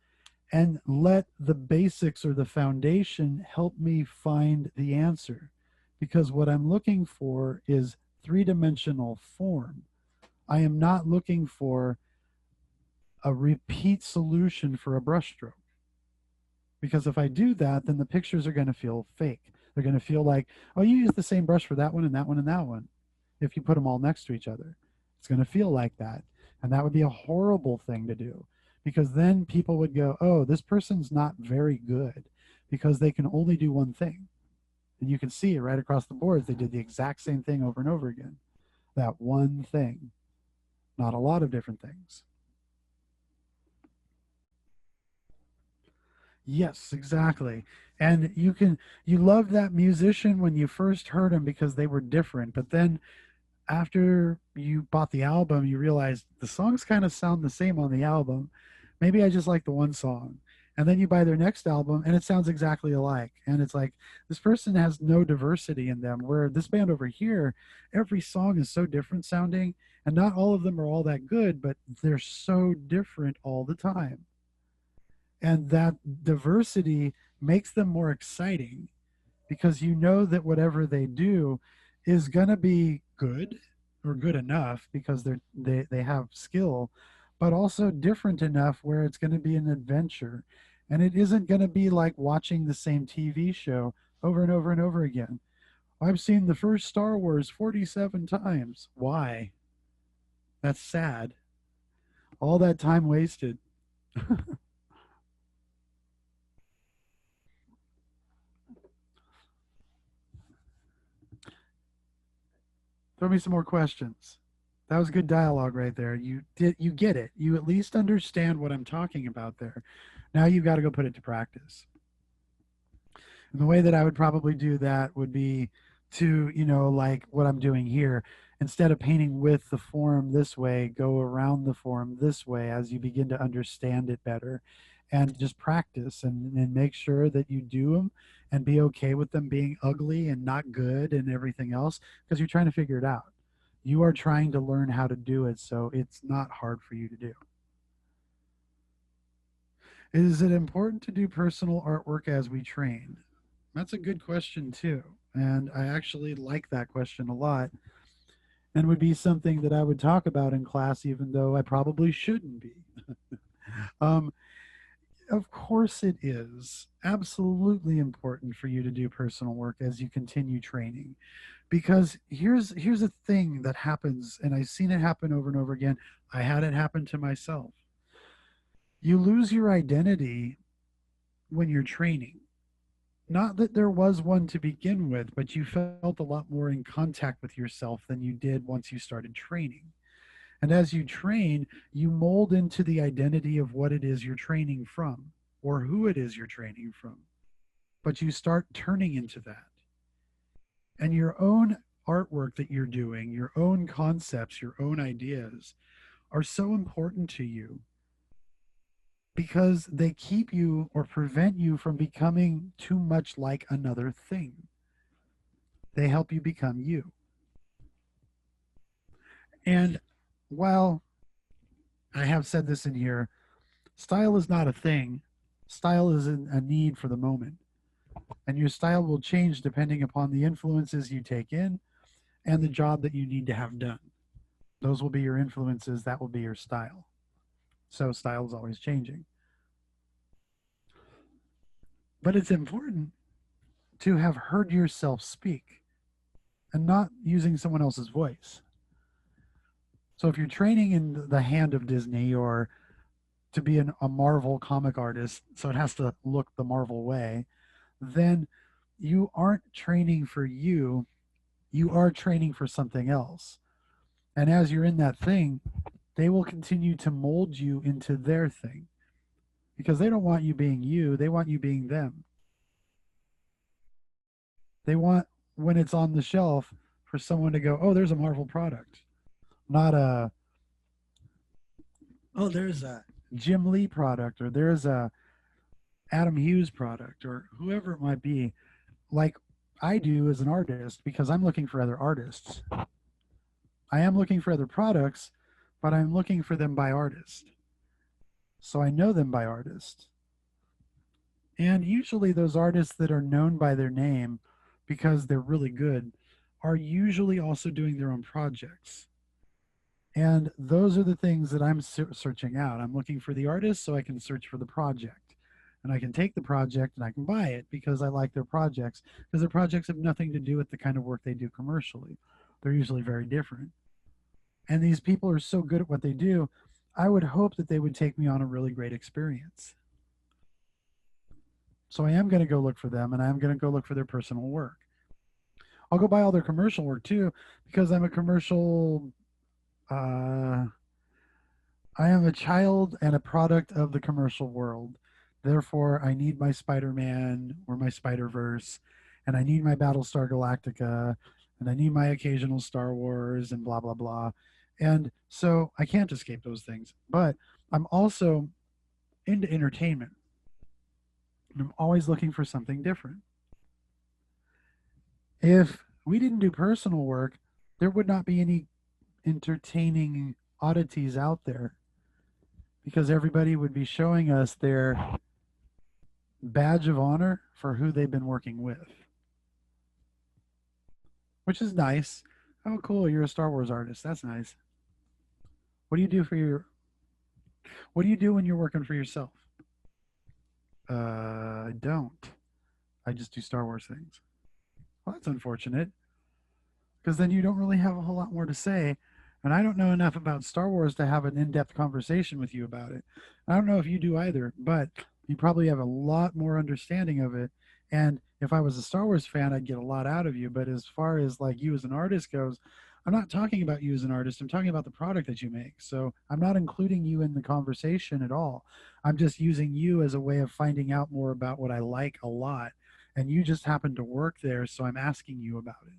and let the basics or the foundation help me find the answer. Because what I'm looking for is three-dimensional form. I am not looking for a repeat solution for a brushstroke. Because if I do that, then the pictures are going to feel fake. They're going to feel like, oh, you used the same brush for that one and that one and that one. If you put them all next to each other, it's going to feel like that. And that would be a horrible thing to do, because then people would go, oh, this person's not very good because they can only do one thing. And you can see it right across the boards. They did the exact same thing over and over again. That one thing, not a lot of different things. Yes, exactly. And you loved that musician when you first heard him because they were different. But then after you bought the album, you realized the songs kind of sound the same on the album. Maybe I just like the one song. And then you buy their next album and it sounds exactly alike. And it's like this person has no diversity in them. Where this band over here, every song is so different sounding, and not all of them are all that good, but they're so different all the time. And that diversity makes them more exciting because you know that whatever they do is going to be good or good enough because they have skill, but also different enough where it's going to be an adventure. And it isn't going to be like watching the same TV show over and over and over again. I've seen the first Star Wars 47 times. Why? That's sad. All that time wasted. Throw me some more questions. That was good dialogue right there. You get it. You at least understand what I'm talking about there. Now you've got to go put it to practice. And the way that I would probably do that would be to, like what I'm doing here, instead of painting with the form this way, go around the form this way as you begin to understand it better, and just practice and make sure that you do them and be okay with them being ugly and not good and everything else, because you're trying to figure it out. You are trying to learn how to do it, so it's not hard for you to do. Is it important to do personal artwork as we train? That's a good question too. And I actually like that question a lot, and would be something that I would talk about in class, even though I probably shouldn't be. um, of course, it is absolutely important for you to do personal work as you continue training, because here's a thing that happens, and I've seen it happen over and over again. I had it happen to myself. You lose your identity when you're training. Not that there was one to begin with, but you felt a lot more in contact with yourself than you did once you started training. And as you train, you mold into the identity of what it is you're training from or who it is you're training from. But you start turning into that. And your own artwork that you're doing, your own concepts, your own ideas are so important to you because they keep you or prevent you from becoming too much like another thing. They help you become you. And while I have said this in here, style is not a thing. Style is a need for the moment. And your style will change depending upon the influences you take in and the job that you need to have done. Those will be your influences. That will be your style. So style is always changing. But it's important to have heard yourself speak and not using someone else's voice. So if you're training in the hand of Disney or to be a Marvel comic artist, so it has to look the Marvel way, then you aren't training for you, you are training for something else. And as you're in that thing, they will continue to mold you into their thing because they don't want you being you, they want you being them. They want, when it's on the shelf, for someone to go, oh, there's a Marvel product, not a, oh, there's a Jim Lee product, or there's a Adam Hughes product, or whoever it might be, like I do as an artist, because I'm looking for other artists. I am looking for other products, but I'm looking for them by artist. So I know them by artist. And usually those artists that are known by their name because they're really good are usually also doing their own projects. And those are the things that I'm searching out. I'm looking for the artist so I can search for the project. And I can take the project and I can buy it because I like their projects, because their projects have nothing to do with the kind of work they do commercially. They're usually very different. And these people are so good at what they do, I would hope that they would take me on a really great experience. So I am going to go look for them, and I'm going to go look for their personal work. I'll go buy all their commercial work too, because I'm a commercial. I am a child and a product of the commercial world. Therefore, I need my Spider-Man or my Spider-Verse, and I need my Battlestar Galactica, and I need my occasional Star Wars and blah blah blah. And so I can't escape those things. But I'm also into entertainment. I'm always looking for something different. If we didn't do personal work, there would not be any entertaining oddities out there because everybody would be showing us their badge of honor for who they've been working with, which is nice. Oh, cool. You're a Star Wars artist. That's nice. What do you do for your, what do you do when you're working for yourself? I don't. I just do Star Wars things. Well, that's unfortunate because then you don't really have a whole lot more to say. And I don't know enough about Star Wars to have an in depth conversation with you about it. I don't know if you do either, but you probably have a lot more understanding of it. And if I was a Star Wars fan, I'd get a lot out of you. But as far as like you as an artist goes, I'm not talking about you as an artist. I'm talking about the product that you make. So I'm not including you in the conversation at all. I'm just using you as a way of finding out more about what I like a lot. And you just happen to work there. So I'm asking you about it.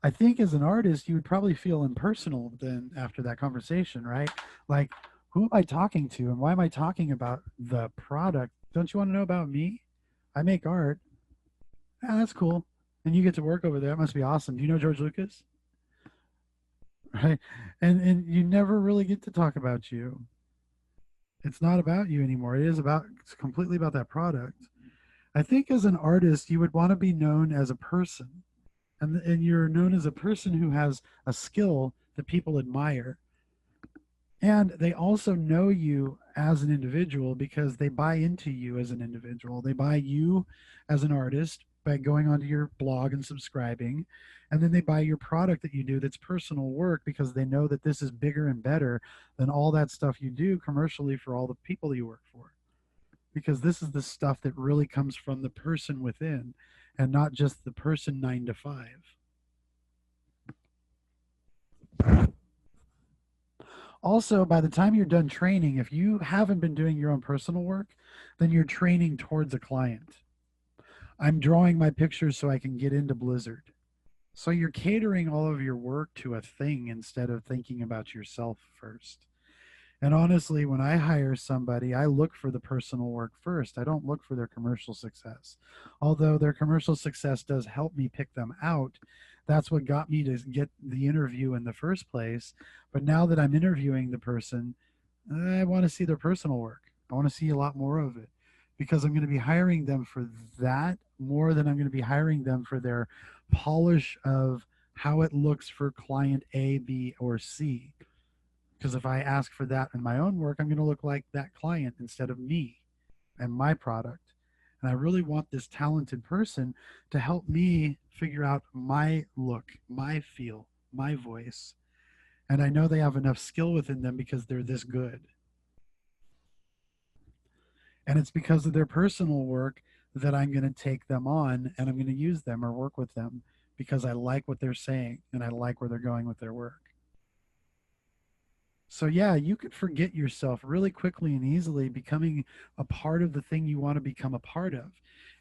I think as an artist, you would probably feel impersonal then after that conversation, right? Like, who am I talking to and why am I talking about the product? Don't you want to know about me? I make art. Yeah, that's cool. And you get to work over there. That must be awesome. Do you know George Lucas? Right. And you never really get to talk about you. It's not about you anymore. It is about, it's completely about that product. I think as an artist, you would want to be known as a person. And you're known as a person who has a skill that people admire. And they also know you as an individual because they buy into you as an individual. They buy you as an artist by going onto your blog and subscribing. And then they buy your product that you do that's personal work because they know that this is bigger and better than all that stuff you do commercially for all the people you work for. Because this is the stuff that really comes from the person within and not just the person 9 to 5. Also, by the time you're done training, if you haven't been doing your own personal work, then you're training towards a client. I'm drawing my pictures so I can get into Blizzard. So you're catering all of your work to a thing instead of thinking about yourself first. And honestly, when I hire somebody, I look for the personal work first. I don't look for their commercial success. Although their commercial success does help me pick them out. That's what got me to get the interview in the first place. But now that I'm interviewing the person, I want to see their personal work. I want to see a lot more of it because I'm going to be hiring them for that more than I'm going to be hiring them for their polish of how it looks for client A, B, or C. Because if I ask for that in my own work, I'm going to look like that client instead of me and my product. And I really want this talented person to help me figure out my look, my feel, my voice. And I know they have enough skill within them because they're this good. And it's because of their personal work that I'm going to take them on and I'm going to use them or work with them because I like what they're saying and I like where they're going with their work. So, yeah, you could forget yourself really quickly and easily becoming a part of the thing you want to become a part of.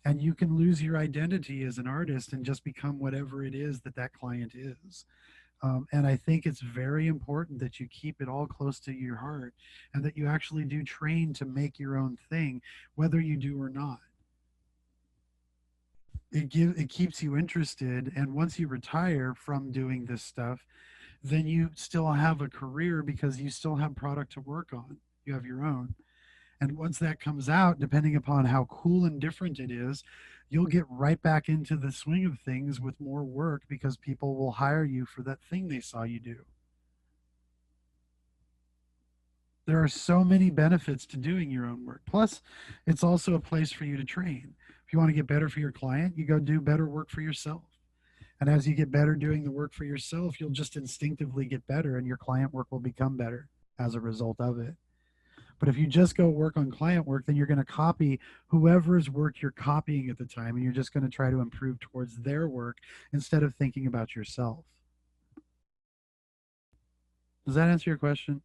And you can lose your identity as an artist and just become whatever it is that that client is. And I think it's very important that you keep it all close to your heart and that you actually do train to make your own thing, whether you do or not. It keeps you interested, and once you retire from doing this stuff, then you still have a career because you still have product to work on. You have your own. And once that comes out, depending upon how cool and different it is, you'll get right back into the swing of things with more work because people will hire you for that thing they saw you do. There are so many benefits to doing your own work. Plus, it's also a place for you to train. If you want to get better for your client, you go do better work for yourself. And as you get better doing the work for yourself, you'll just instinctively get better and your client work will become better as a result of it. But if you just go work on client work, then you're going to copy whoever's work you're copying at the time, and you're just going to try to improve towards their work instead of thinking about yourself. Does that answer your question?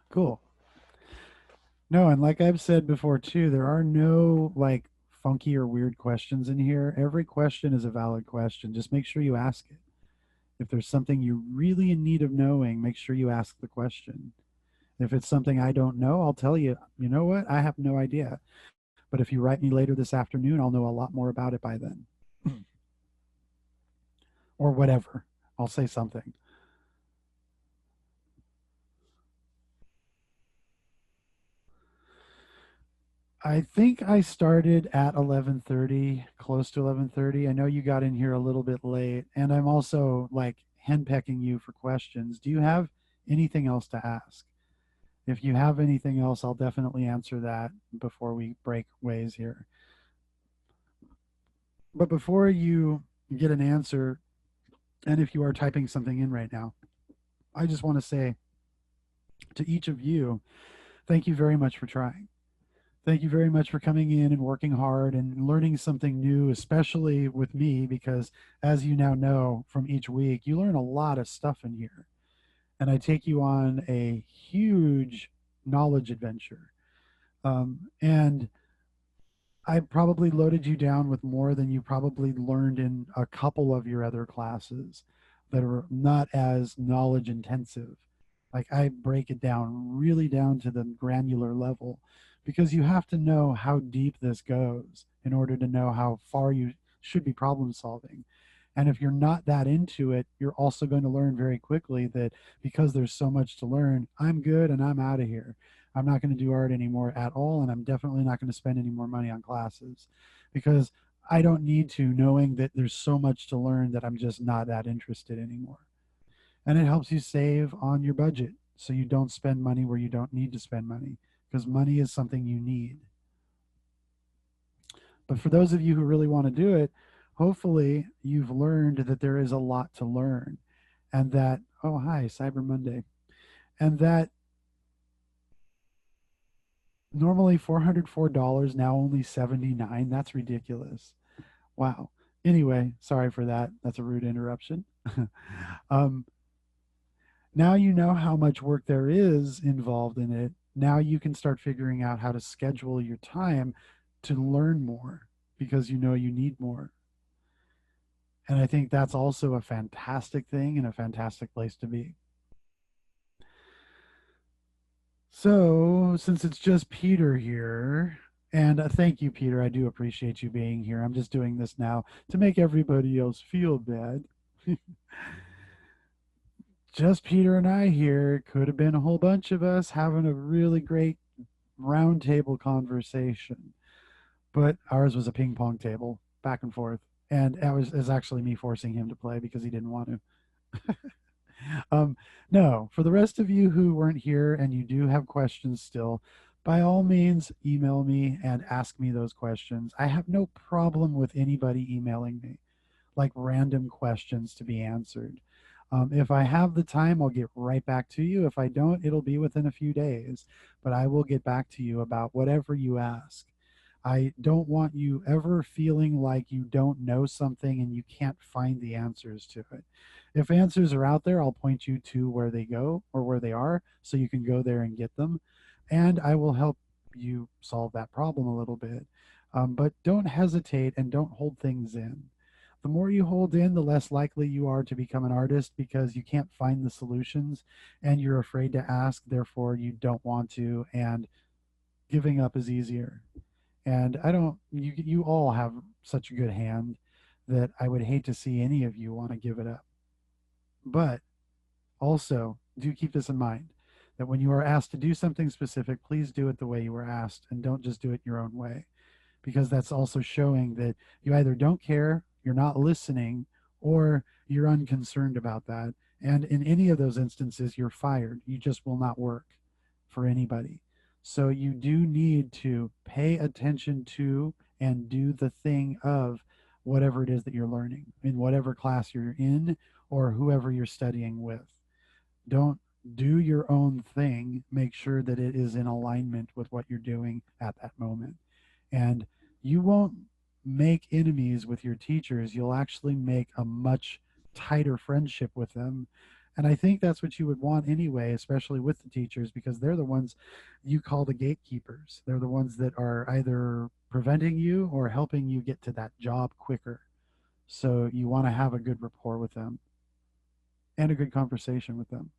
Cool. No, and like I've said before too, there are no like funky or weird questions in here. Every question is a valid question. Just make sure you ask it. If there's something you're really in need of knowing, make sure you ask the question. If it's something I don't know, I'll tell you, you know what? I have no idea. But if you write me later this afternoon, I'll know a lot more about it by then. Or whatever. I'll say something. I think I started at 11:30, close to 11:30. I know you got in here a little bit late, and I'm also like henpecking you for questions. Do you have anything else to ask? If you have anything else, I'll definitely answer that before we break ways here. But before you get an answer, and if you are typing something in right now, I just want to say to each of you, thank you very much for trying. Thank you very much for coming in and working hard and learning something new, especially with me, because as you now know from each week, you learn a lot of stuff in here. And I take you on a huge knowledge adventure. And I probably loaded you down with more than you probably learned in a couple of your other classes that are not as knowledge intensive. Like I break it down really down to the granular level because you have to know how deep this goes in order to know how far you should be problem solving. And if you're not that into it, you're also going to learn very quickly that because there's so much to learn, I'm good and I'm out of here. I'm not going to do art anymore at all. And I'm definitely not going to spend any more money on classes because I don't need to, knowing that there's so much to learn that I'm just not that interested anymore. And it helps you save on your budget so you don't spend money where you don't need to spend money because money is something you need. But for those of you who really want to do it, hopefully you've learned that there is a lot to learn and that, oh, hi, Cyber Monday, and that normally $404, now only 79. That's ridiculous. Wow. Anyway, sorry for that. That's a rude interruption. um, now you know how much work there is involved in it. Now you can start figuring out how to schedule your time to learn more because you know you need more. And I think that's also a fantastic thing and a fantastic place to be. So, since it's just Peter here, and thank you, Peter, I do appreciate you being here. I'm just doing this now to make everybody else feel bad. Just Peter and I here. Could have been a whole bunch of us having a really great roundtable conversation, but ours was a ping pong table, back and forth. And that was actually me forcing him to play because he didn't want to. No, for the rest of you who weren't here and you do have questions still, by all means, email me and ask me those questions. I have no problem with anybody emailing me, like random questions to be answered. If I have the time, I'll get right back to you. If I don't, it'll be within a few days, but I will get back to you about whatever you ask. I don't want you ever feeling like you don't know something and you can't find the answers to it. If answers are out there, I'll point you to where they go or where they are so you can go there and get them. And I will help you solve that problem a little bit. But don't hesitate and don't hold things in. The more you hold in, the less likely you are to become an artist because you can't find the solutions and you're afraid to ask, therefore, you don't want to, and giving up is easier. And I don't, you all have such a good hand that I would hate to see any of you want to give it up. But also, do keep this in mind that when you are asked to do something specific, please do it the way you were asked and don't just do it your own way, because that's also showing that you either don't care, you're not listening, or you're unconcerned about that. And in any of those instances, you're fired. You just will not work for anybody. So you do need to pay attention to and do the thing of whatever it is that you're learning in whatever class you're in or whoever you're studying with. Don't do your own thing. Make sure that it is in alignment with what you're doing at that moment. And you won't make enemies with your teachers. You'll actually make a much tighter friendship with them. And I think that's what you would want anyway, especially with the teachers, because they're the ones you call the gatekeepers. They're the ones that are either preventing you or helping you get to that job quicker. So you want to have a good rapport with them and a good conversation with them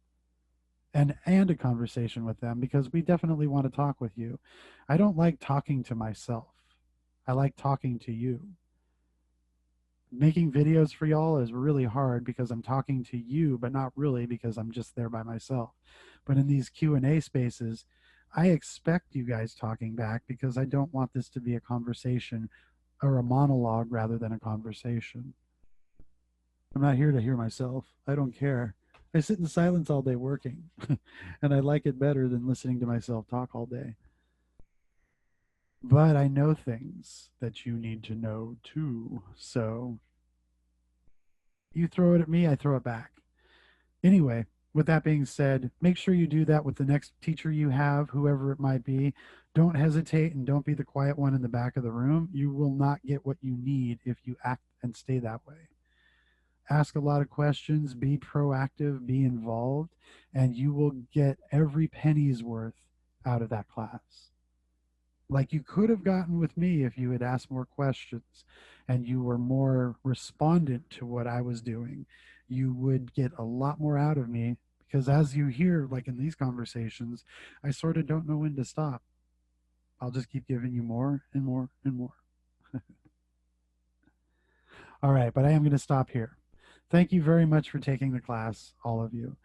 and a conversation with them because we definitely want to talk with you. I don't like talking to myself. I like talking to you. Making videos for y'all is really hard because I'm talking to you, but not really because I'm just there by myself. But in these Q&A spaces, I expect you guys talking back because I don't want this to be a conversation or a monologue rather than a conversation. I'm not here to hear myself. I don't care. I sit in silence all day working, and I like it better than listening to myself talk all day. But I know things that you need to know too. So you throw it at me, I throw it back. Anyway, with that being said, make sure you do that with the next teacher you have, whoever it might be. Don't hesitate and don't be the quiet one in the back of the room. You will not get what you need if you act and stay that way. Ask a lot of questions, be proactive, be involved, and you will get every penny's worth out of that class. Like you could have gotten with me if you had asked more questions and you were more respondent to what I was doing. You would get a lot more out of me because as you hear, like in these conversations, I sort of don't know when to stop. I'll just keep giving you more and more and more. All right, but I am going to stop here. Thank you very much for taking the class, all of you.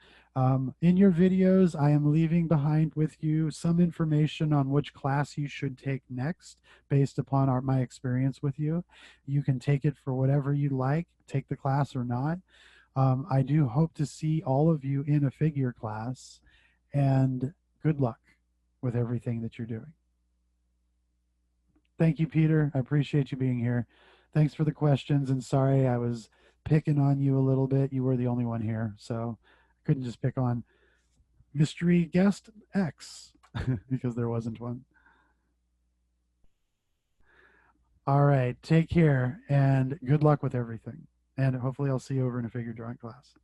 In your videos, I am leaving behind with you some information on which class you should take next based upon my experience with you. You can take it for whatever you like, take the class or not. I do hope to see all of you in a figure class, and good luck with everything that you're doing. Thank you, Peter. I appreciate you being here. Thanks for the questions, and sorry I was picking on you a little bit. You were the only one here, so I couldn't just pick on mystery guest X because there wasn't one. All right, take care and good luck with everything. And hopefully I'll see you over in a figure drawing class.